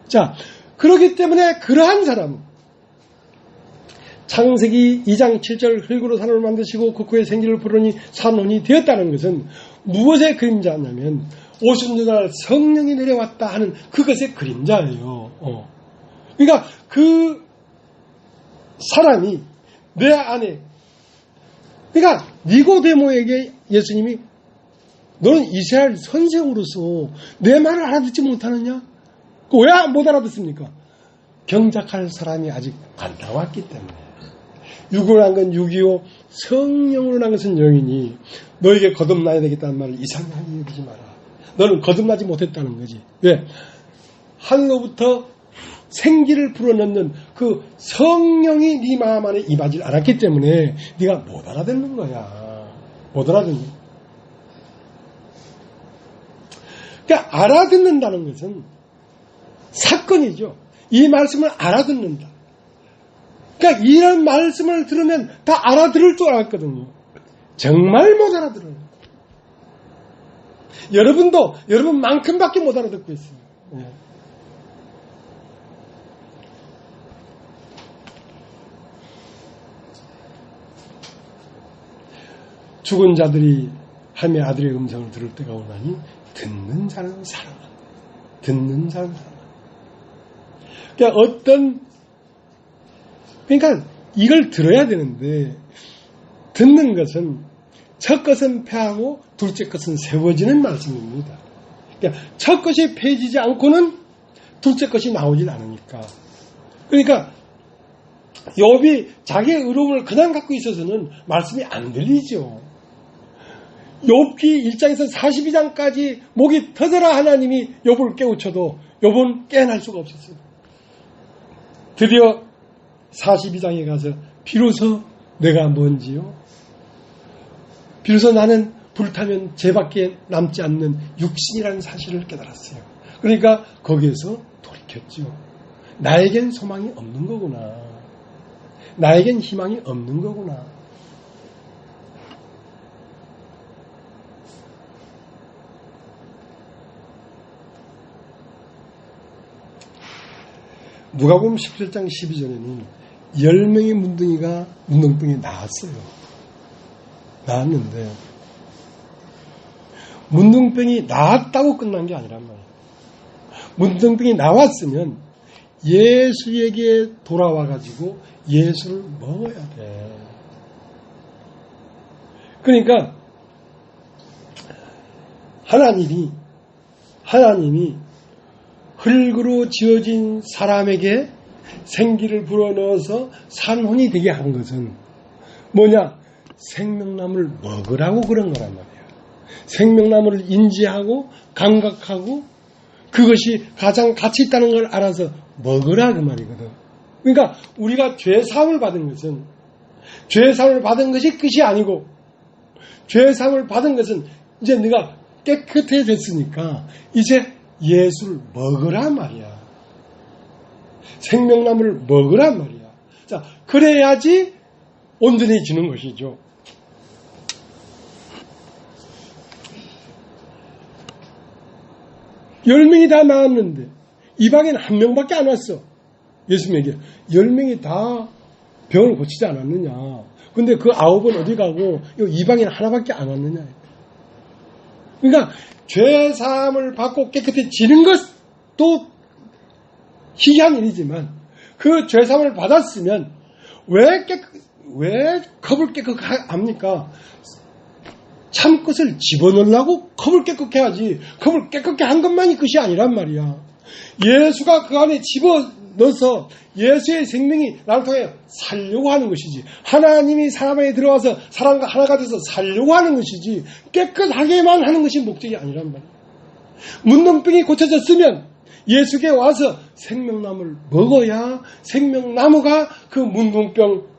자, 그렇기 때문에 그러한 사람은 창세기 2장 7절 흙으로 산을 만드시고 그 코에 생기를 불어니 산혼이 되었다는 것은 무엇의 그림자냐면 오순절날 성령이 내려왔다 하는 그것의 그림자예요. 그러니까 그 사람이 내 안에, 그러니까 니고데모에게 예수님이 너는 이스라엘 선생으로서 내 말을 알아듣지 못하느냐? 왜 못 알아듣습니까? 경작할 사람이 아직 안 나왔기 때문에. 육으로 난 건 육이요 성령으로 난 것은 영이니 너에게 거듭나야 되겠다는 말을 이상하게 여기지 마라. 너는 거듭나지 못했다는 거지. 왜? 하늘로부터 생기를 불어넣는 그 성령이 네 마음 안에 임하지 않았기 때문에 네가 못 알아듣는 거야. 못 알아듣는 거야. 그러니까 알아듣는다는 것은 사건이죠. 이 말씀을 알아듣는다. 그러니까 이런 말씀을 들으면 다 알아들을 줄 알았거든요. 정말 못 알아들어요. 여러분도 여러분만큼밖에 못 알아듣고 있어요. 네. 죽은 자들이 하나님의 아들의 음성을 들을 때가 오나니 듣는 자는 살아난다. 듣는 자는 살아난다. 그러니까 이걸 들어야 되는데 듣는 것은 첫 것은 패하고 둘째 것은 세워지는 말씀입니다. 그러니까 첫 것이 패해지지 않고는 둘째 것이 나오질 않으니까. 그러니까 욥이 자기의 의로움을 그냥 갖고 있어서는 말씀이 안 들리죠. 욥기 1장에서 42장까지 목이 터져라 하나님이 욥을 깨우쳐도 욥은 깨어날 수가 없었어요. 드디어 42장에 가서 비로소 내가 뭔지요? 비로소 나는 불타면 죄밖에 남지 않는 육신이라는 사실을 깨달았어요. 그러니까 거기에서 돌이켰죠. 나에겐 소망이 없는 거구나. 나에겐 희망이 없는 거구나. 누가복음 17장 12절에는 10명의 문둥병이 나왔어요. 나왔는데 문둥병이 나왔다고 끝난 게 아니란 말이에요. 문둥병이 나왔으면 예수에게 돌아와가지고 예수를 먹어야 돼. 그러니까 하나님이 흙으로 지어진 사람에게 생기를 불어넣어서 산혼이 되게 한 것은 뭐냐? 생명나무를 먹으라고 그런 거란 말이에요. 생명나무를 인지하고 감각하고 그것이 가장 가치 있다는 걸 알아서 먹으라 그 말이거든. 그러니까 우리가 죄사함을 받은 것은 죄사함을 받은 것이 끝이 아니고 죄사함을 받은 것은 이제 네가 깨끗해졌으니까 이제 예수를 먹으란 말이야. 생명나무를 먹으란 말이야. 자, 그래야지 온전해지는 것이죠. 열 명이 다 나왔는데 이방인 한 명밖에 안 왔어. 예수님에게 10명이 다 병을 고치지 않았느냐. 근데 그 9은 어디 가고 이방인 하나밖에 안 왔느냐. 그러니까 죄사함을 받고 깨끗해지는 것도 희귀한 일이지만 그 죄사함을 받았으면 왜 컵을 깨끗합니까? 참것을 집어넣으려고 컵을 깨끗게 하지, 컵을 깨끗게 한 것만이 끝이 아니란 말이야. 예수가 그 안에 집어넣어서 예수의 생명이 나를 통해 살려고 하는 것이지, 하나님이 사람 안에 들어와서 사람과 하나가 돼서 살려고 하는 것이지, 깨끗하게만 하는 것이 목적이 아니란 말이야. 문둥병이 고쳐졌으면 예수께 와서 생명나무를 먹어야 생명나무가 그 문둥병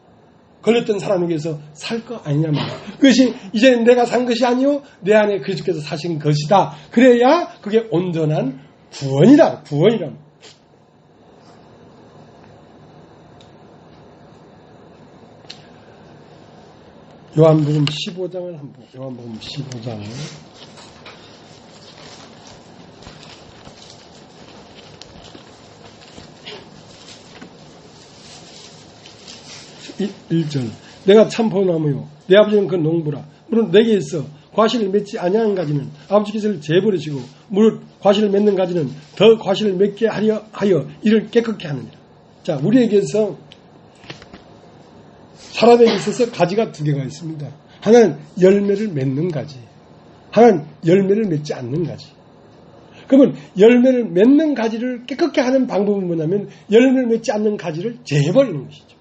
걸렸던 사람에게서 살 거 아니냐 말이야. 그것이 이제 내가 산 것이 아니요 내 안에 그리스도께서 사신 것이다. 그래야 그게 온전한 구원이다. 요한복음 15장을 한번 요한복음 15장 1절 내가 참 포도나무요 내 아버지는 그 농부라. 물론 내게 있어 과실을 맺지 아니하는 가지는 아버지께서 재버리시고 무릇 과실을 맺는 가지는 더 과실을 맺게 하여 이를 깨끗게 하느니라. 자, 우리에게서 사람에게 있어서 가지가 두 개가 있습니다. 하나는 열매를 맺는 가지, 하나는 열매를 맺지 않는 가지. 그러면 열매를 맺는 가지를 깨끗게 하는 방법은 뭐냐면 열매를 맺지 않는 가지를 제해버리는 것이죠.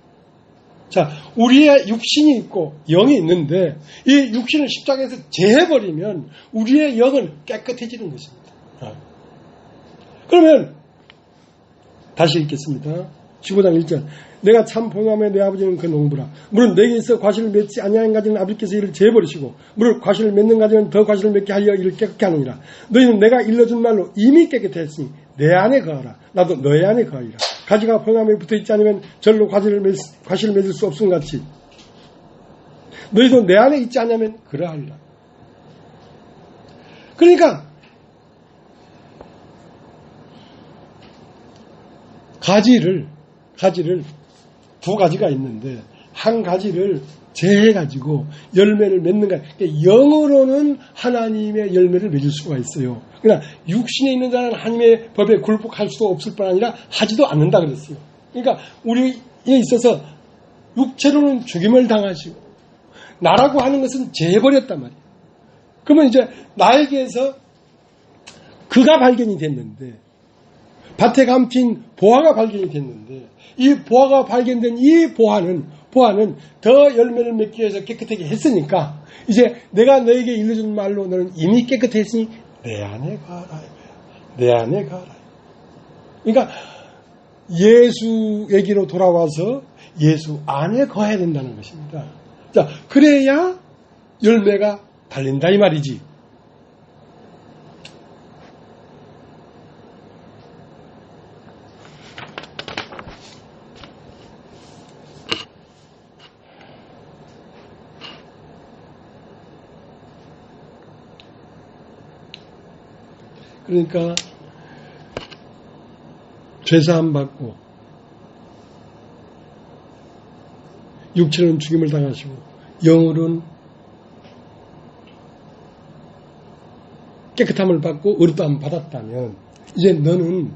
자, 우리의 육신이 있고 영이 있는데 이 육신을 십자가에서 제해버리면 우리의 영은 깨끗해지는 것입니다. 그러면 다시 읽겠습니다. 15장 1절 내가 참 포도나무에 내 아버지는 그 농부라. 물론 내게 있어 과실을 맺지 아니하는 가지는 아버지께서 이를 제해버리시고 물론 과실을 맺는 가지는 더 과실을 맺게 하여 이를 깨끗게 하느니라. 너희는 내가 일러준 말로 이미 깨끗했으니 내 안에 거하라. 나도 너의 안에 거하리라. 가지가 포도나무에 붙어있지 않으면 절로 과실을 맺을 수 없음 같이 너희도 내 안에 있지 않으면 그러하리라. 그러니까 가지를 두 가지가 있는데 한 가지를 제해가지고 열매를 맺는 거. 영으로는 하나님의 열매를 맺을 수가 있어요. 그러나 육신에 있는 자는 하나님의 법에 굴복할 수도 없을 뿐 아니라 하지도 않는다 그랬어요. 그러니까 우리에 있어서 육체로는 죽임을 당하시고 나라고 하는 것은 제해버렸단 말이에요. 그러면 이제 나에게서 그가 발견이 됐는데 밭에 감힌 보화가 발견이 됐는데 이 보화가 발견된 이 보화는 더 열매를 맺기 위해서 깨끗하게 했으니까 이제 내가 너에게 일러준 말로 너는 이미 깨끗했으니 내 안에 가라. 내 안에 가라. 그러니까 예수에게로 돌아와서 예수 안에 거해야 된다는 것입니다. 자, 그래야 열매가 달린다 이 말이지. 그러니까 죄사함 받고 육체는 죽임을 당하시고 영으로는 깨끗함을 받고 의롭다함을 받았다면 이제 너는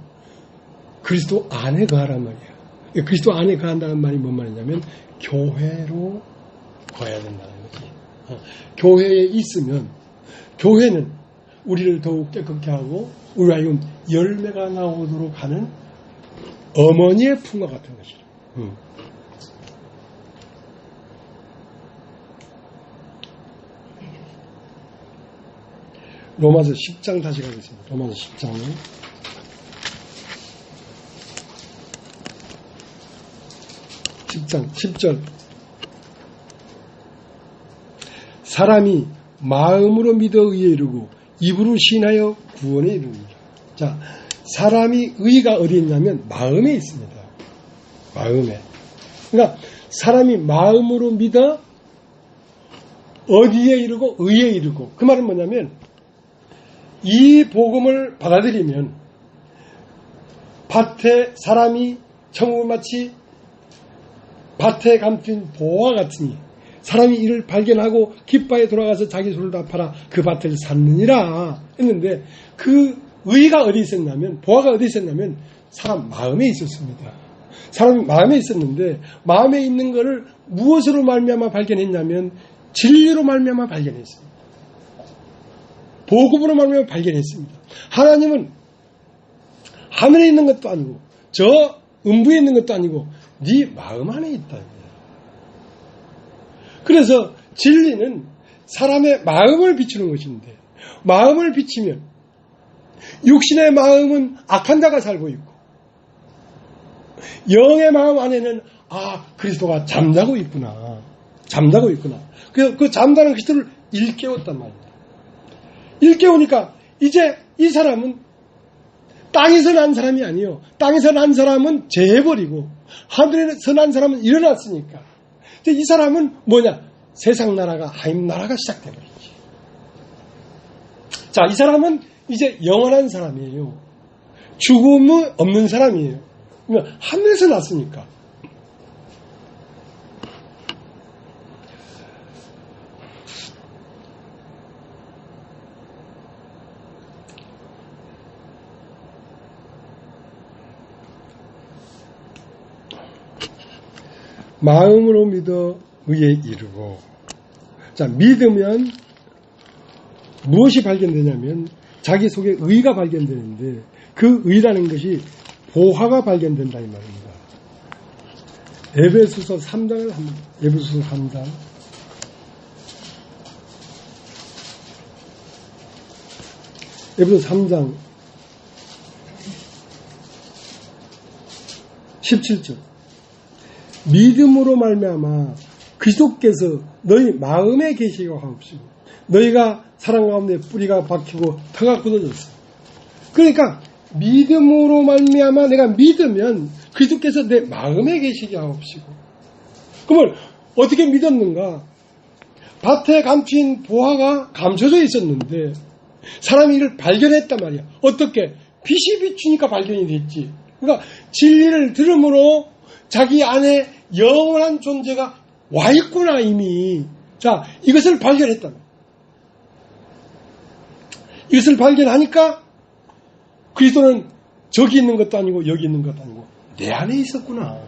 그리스도 안에 거하란 말이야. 그리스도 안에 거한다는 말이 뭔 말이냐면 교회로 거해야 된다는 거지. 교회에 있으면 교회는 우리를 더욱 깨끗게 하고 우리 아이는 열매가 나오도록 하는 어머니의 품과 같은 것이죠. 로마서 10장 다시 가겠습니다. 로마서 10장 10절 사람이 마음으로 믿어 의에 이르고 입으로 시인하여 구원에 이릅니다. 자, 사람이 의가 어디 있냐면 마음에 있습니다. 마음에. 그러니까 사람이 마음으로 믿어 어디에 이르고 의에 이르고, 그 말은 뭐냐면 이 복음을 받아들이면 밭에 사람이 천국을 마치 밭에 감춘 보화 같으니 사람이 이를 발견하고 기빠에 돌아가서 자기 소를 다 팔아 그 밭을 샀느니라 했는데, 그 의가 어디 있었냐면, 보화가 어디 있었냐면 사람 마음에 있었습니다. 사람이 마음에 있었는데, 마음에 있는 것을 무엇으로 말미암아 발견했냐면 진리로 말미암아 발견했습니다. 복음으로 말미암아 발견했습니다. 하나님은 하늘에 있는 것도 아니고 저 음부에 있는 것도 아니고 네 마음 안에 있다. 그래서 진리는 사람의 마음을 비추는 것인데, 마음을 비치면 육신의 마음은 악한 자가 살고 있고 영의 마음 안에는 그리스도가 잠자고 있구나. 잠자고 있구나. 그 잠자는 그리스도를 일깨웠단 말입니다. 일깨우니까 이제 이 사람은 땅에서 난 사람이 아니요. 땅에서 난 사람은 재해버리고 하늘에서 난 사람은 일어났으니까. 이 사람은 뭐냐? 세상 나라가 하임 나라가 시작돼버리지. 자, 이 사람은 이제 영원한 사람이에요. 죽음이 없는 사람이에요. 그러니까 하늘에서 났으니까. 마음으로 믿어 의에 이르고. 자, 믿으면 무엇이 발견되냐면 자기 속에 의가 발견되는데, 그 의라는 것이 보화가 발견된다 이 말입니다. 에베소서 3장을 한번, 에베소서 3장. 에베소서 3장 17절. 믿음으로 말미암아 그리스도께서 너희 마음에 계시게 하옵시고 너희가 사랑 가운데 뿌리가 박히고 터가 굳어졌어. 그러니까 믿음으로 말미암아 내가 믿으면 그리스도께서 내 마음에 계시게 하옵시고. 그러면 어떻게 믿었는가? 밭에 감춘 보화가 감춰져 있었는데 사람이 이를 발견했단 말이야. 어떻게? 빛이 비추니까 발견이 됐지. 그러니까 진리를 들음으로 자기 안에 영원한 존재가 와 있구나 이미. 자, 이것을 발견했다. 이것을 발견하니까 그리스도는 저기 있는 것도 아니고 여기 있는 것도 아니고 내 안에 있었구나.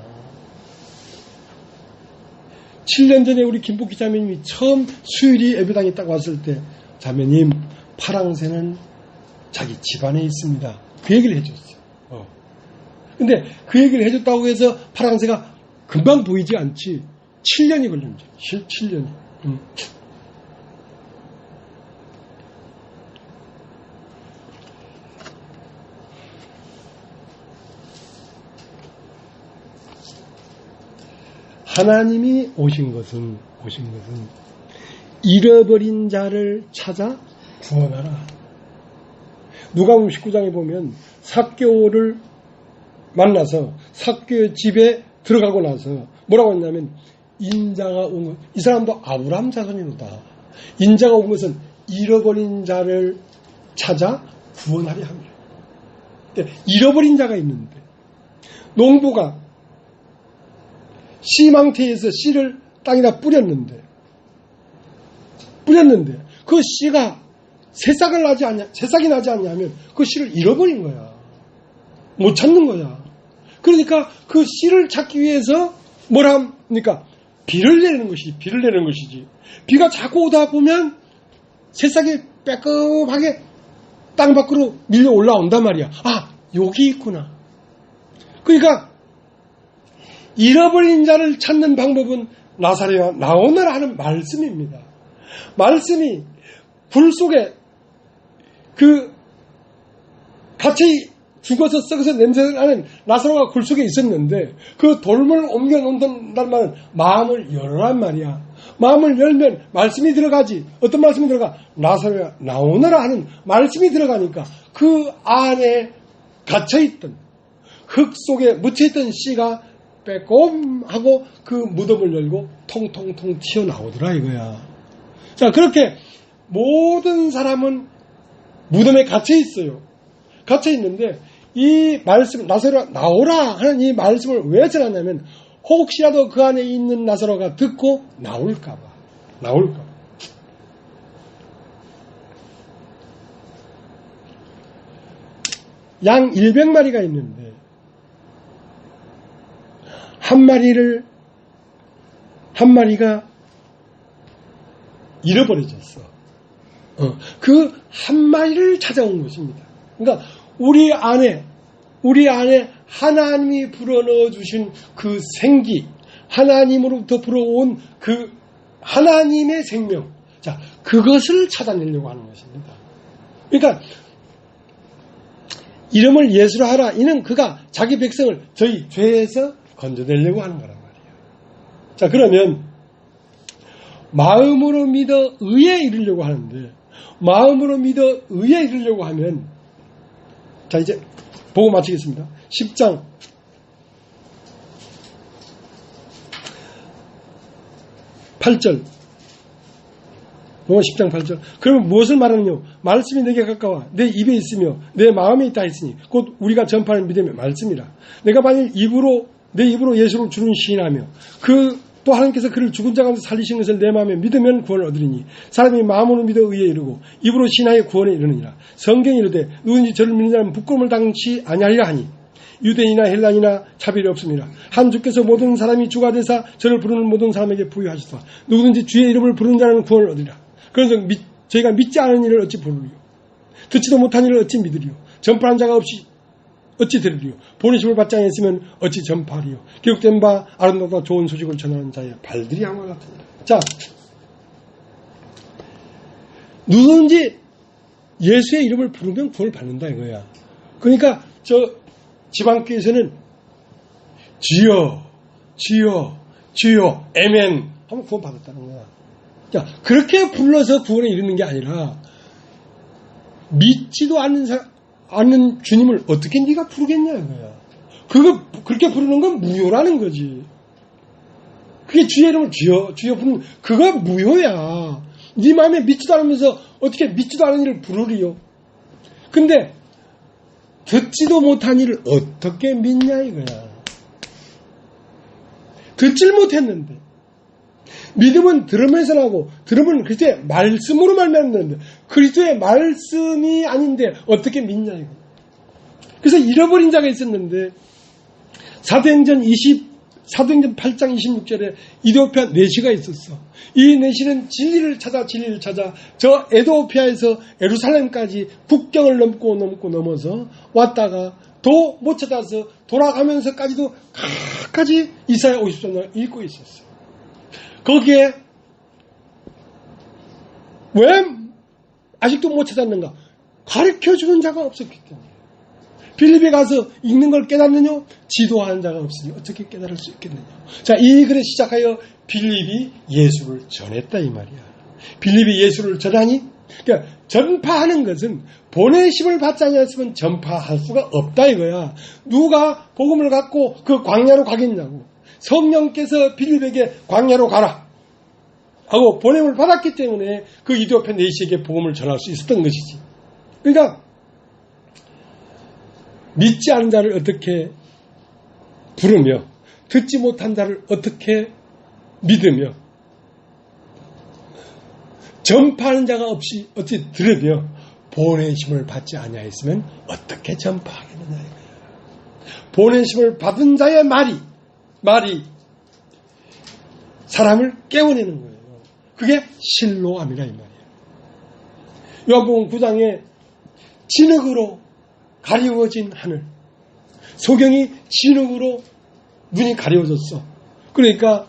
7년 전에 우리 김복희 자매님이 처음 수요일이 예배당에 딱 왔을 때, 자매님 파랑새는 자기 집안에 있습니다. 그 얘기를 해줬어요. 근데 그 얘기를 해줬다고 해서 파랑새가 금방 보이지 않지. 7년이 걸립니다. 7년이. 하나님이 오신 것은 잃어버린 자를 찾아 구원하라. 누가복음 19장에 보면 삭개오를 만나서 삭개오의 집에 들어가고 나서 뭐라고 했냐면, 인자가 온 것, 이 사람도 아브라함 자손이로다. 인자가 온 것은 잃어버린 자를 찾아 구원하려 합니다. 잃어버린 자가 있는데, 농부가 씨망태에서 씨를 땅에다 뿌렸는데 그 씨가 새싹이 나지 않냐면 그 씨를 잃어버린 거야. 못 찾는 거야. 그러니까 그 씨를 찾기 위해서 뭐라 합니까? 비를 내리는 것이지. 비가 자꾸 오다 보면 새싹이 빼끔하게 땅 밖으로 밀려 올라온단 말이야. 여기 있구나. 그러니까 잃어버린 자를 찾는 방법은 나사렛와 나오너라 하는 말씀입니다. 말씀이 불 속에 같이 죽어서 썩어서 냄새가 나는 나사로가 굴 속에 있었는데 그 돌을 옮겨 놓는다는 말은 마음을 열어란 말이야. 마음을 열면 말씀이 들어가지. 어떤 말씀이 들어가? 나사로야 나오너라 하는 말씀이 들어가니까 그 안에 갇혀있던 흙 속에 묻혀있던 씨가 빼꼼하고 그 무덤을 열고 통통통 튀어나오더라 이거야. 자, 그렇게 모든 사람은 무덤에 갇혀있어요. 갇혀있는데 이 말씀, 나사로야 나오라 하는 이 말씀을 왜 전하냐면 혹시라도 그 안에 있는 나사로가 듣고 나올까봐. 양 100마리가 있는데 한 마리가 잃어버려졌어. 그 한 마리를 찾아온 것입니다. 그러니까 우리 안에 하나님이 불어넣어 주신 그 생기, 하나님으로부터 불어온 그 하나님의 생명, 자, 그것을 찾아내려고 하는 것입니다. 그러니까 이름을 예수로 하라. 이는 그가 자기 백성을 저희 죄에서 건져내려고 하는 거란 말이에요. 자, 그러면 마음으로 믿어 의에 이르려고 하는데, 마음으로 믿어 의에 이르려고 하면, 자, 이제 보고 마치겠습니다. 10장 8절. 10장 8절. 그러면 무엇을 말하느냐? 말씀이 내게 가까워 내 입에 있으며 내 마음에 있다 했으니 곧 우리가 전파하는 믿음의 말씀이라. 내가 만일 내 입으로 예수를 주는 시인하며 또 하나님께서 그를 죽은 자 가운데 살리신 것을 내 마음에 믿으면 구원을 얻으리니 사람이 마음으로 믿어 의에 이르고 입으로 신하여 구원에 이르느니라. 성경이 이르되 누구든지 저를 믿는 자는 부끄러움을 당치 아니하리라 하니 유대인이나 헬라인이나 차별이 없습니다. 한 주께서 모든 사람이 주가 되사 저를 부르는 모든 사람에게 부유하시사 누구든지 주의 이름을 부르는 자는 구원을 얻으리라. 그래서 저희가 믿지 않은 일을 어찌 보르리요? 듣지도 못한 일을 어찌 믿으리요? 전파한 자가 없이 어찌 들으리요? 보내심을 받지 않았으면 어찌 전파하리요? 기록된 바 아름답고 좋은 소식을 전하는 자의 발들이 양과 같으니라. 자, 누구든지 예수의 이름을 부르면 구원을 받는다 이거야. 그러니까 저 지방교회에서는 주여 아멘 하면 구원 받았다는 거야. 자, 그렇게 불러서 구원에 이르는 게 아니라 믿지도 않는 주님을 어떻게 네가 부르겠냐 이거야. 그렇게 부르는 건 무효라는 거지. 그게 주의 이름을 주여 부르는 그거 무효야. 네 마음에 믿지도 않으면서 어떻게 믿지도 않은 일을 부르리요. 근데 듣지도 못한 일을 어떻게 믿냐 이거야. 듣질 못했는데 믿음은 들으면서 나고 들으면 그리스도의 말씀으로 말미암는데 그리스도의 말씀이 아닌데 어떻게 믿냐 이거. 그래서 잃어버린 자가 있었는데 사도행전 8장 26절에 이디오피아 내시가 있었어. 이 내시는 진리를 찾아 저 에도피아에서 예루살렘까지 국경을 넘어서 왔다가 도 못 찾아서 돌아가면서까지도 끝까지 이사야 50장을 읽고 있었어. 거기에 왜 아직도 못 찾았는가? 가르쳐주는 자가 없었기 때문에. 빌립에 가서 읽는 걸 깨닫느냐? 지도하는 자가 없으니 어떻게 깨달을 수 있겠느냐? 자, 이 글에 시작하여 빌립이 예수를 전했다 이 말이야. 빌립이 예수를 전하니? 그러니까 전파하는 것은 보내심을 받지 않았으면 전파할 수가 없다 이거야. 누가 복음을 갖고 그 광야로 가겠냐고. 성령께서 빌립에게 광야로 가라 하고 보냄을 받았기 때문에 그 이디오피아 내시에게 복음을 전할 수 있었던 것이지. 그러니까 믿지 않은 자를 어떻게 부르며 듣지 못한 자를 어떻게 믿으며 전파하는 자가 없이 어찌 들으며 보내심을 받지 아니하였으면 어떻게 전파하겠느냐 이거야. 보내심을 받은 자의 말이 사람을 깨워내는 거예요. 그게 실로암이라 이 말이에요. 요한복음 9장에 진흙으로 가리워진 하늘, 소경이 진흙으로 눈이 가리워졌어. 그러니까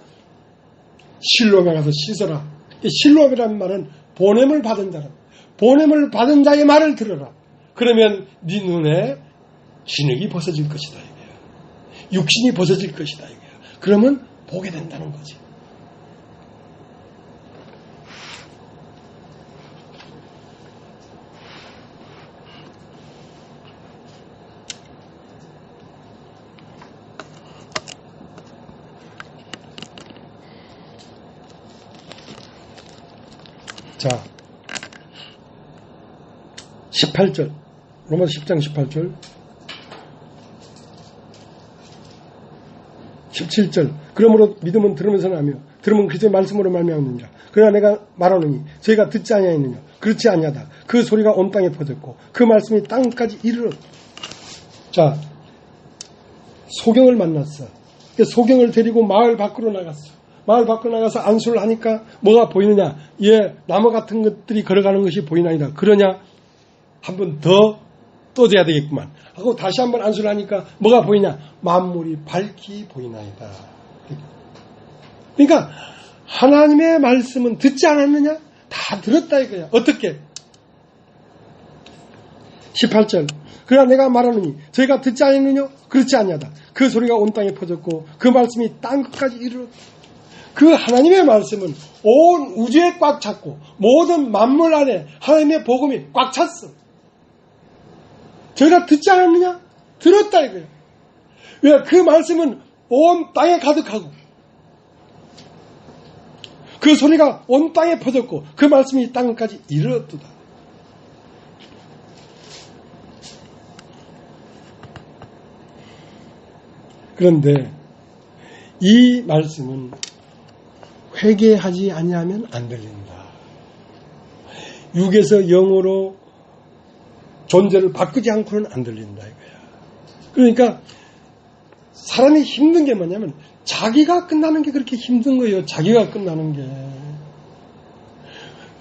실로암에 가서 씻어라. 실로암이라는 말은 보냄을 받은 자라. 보냄을 받은 자의 말을 들어라. 그러면 네 눈에 진흙이 벗어질 것이다 이거야. 육신이 벗어질 것이다 이거야. 그러면 보게 된다는 거지. 자, 18절. 로마서 10장 18절. 17절. 그러므로 믿음은 들으면서 나며 들으면 그리스도의 말씀으로 말미암느니라. 그러나 내가 말하노니 저희가 듣지 아니하였느냐. 그렇지 아니하다. 그 소리가 온 땅에 퍼졌고 그 말씀이 땅까지 이르렀다. 자, 소경을 만났어. 소경을 데리고 마을 밖으로 나갔어. 마을 밖으로 나가서 안수를 하니까 뭐가 보이느냐. 예, 나무 같은 것들이 걸어가는 것이 보이나이다. 그러냐. 한 번 더 떠줘야 되겠구만 하고 다시 한번 안수를 하니까 뭐가 보이냐. 만물이 밝히 보이나이다. 그러니까 하나님의 말씀은 듣지 않았느냐? 다 들었다 이거야. 어떻게? 18절. 그러나 내가 말하노니 저희가 듣지 않았느냐? 그렇지 아니하다. 그 소리가 온 땅에 퍼졌고 그 말씀이 땅 끝까지 이르렀다. 그 하나님의 말씀은 온 우주에 꽉 찼고 모든 만물 안에 하나님의 복음이 꽉 찼어. 저희가 듣지 않았느냐? 들었다 이거예요. 왜? 그 말씀은 온 땅에 가득하고 그 소리가 온 땅에 퍼졌고 그 말씀이 땅까지 이르렀도다. 그런데 이 말씀은 회개하지 아니하면 안 들린다. 육에서 영으로 존재를 바꾸지 않고는 안 들린다 이거야. 그러니까 사람이 힘든 게 뭐냐면 자기가 끝나는 게 그렇게 힘든 거예요. 자기가 끝나는 게.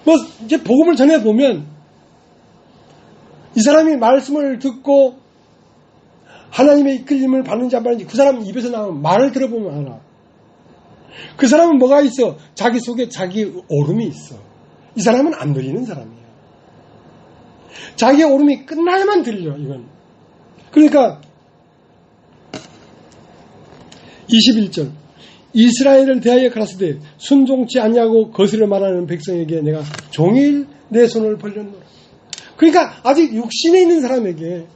뭐 이제 복음을 전해 보면 이 사람이 말씀을 듣고 하나님의 이끌림을 받는지 안 받는지 그 사람 입에서 나오는 말을 들어보면 알아. 그 사람은 뭐가 있어? 자기 속에 자기 오름이 있어. 이 사람은 안 들리는 사람이야. 자기의 오름이 끝나야만 들려, 이건. 그러니까 21절. 이스라엘을 대하여 가라사대 순종치 아니하고 거스려 말하는 백성에게 내가 종일 내 손을 벌렸노라. 그러니까 아직 육신에 있는 사람에게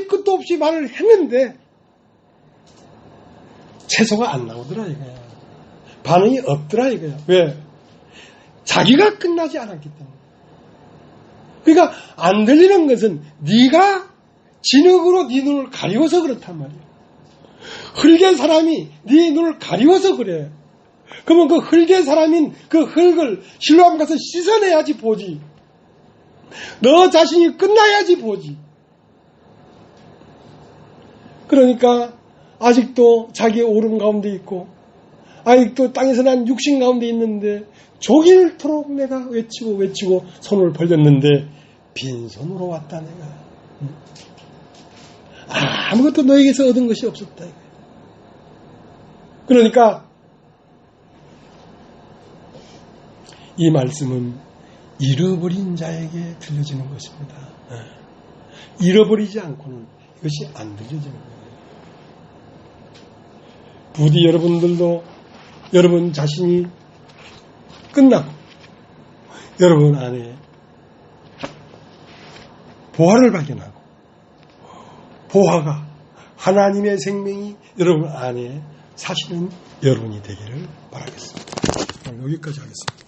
끝도 없이 말을 했는데 채소가 안 나오더라 이거야. 반응이 없더라 이거야. 왜? 자기가 끝나지 않았기 때문에. 그러니까 안 들리는 것은 네가 진흙으로 네 눈을 가리워서 그렇단 말이야. 흙의 사람이 네 눈을 가리워서 그래. 그러면 그 흙의 사람인 그 흙을 실로암 가서 씻어내야지 보지. 너 자신이 끝나야지 보지. 그러니까 아직도 자기의 오름 가운데 있고 아직도 땅에서 난 육신 가운데 있는데 종일토록 내가 외치고 손을 벌렸는데 빈손으로 왔다 내가. 아무것도 너에게서 얻은 것이 없었다. 그러니까 이 말씀은 잃어버린 자에게 들려지는 것입니다. 잃어버리지 않고는 이것이 안 들려지는 거예요. 부디 여러분들도 여러분 자신이 끝나고 여러분 안에 보화를 발견하고 보화가 하나님의 생명이 여러분 안에 사시는 여러분이 되기를 바라겠습니다. 오늘 여기까지 하겠습니다.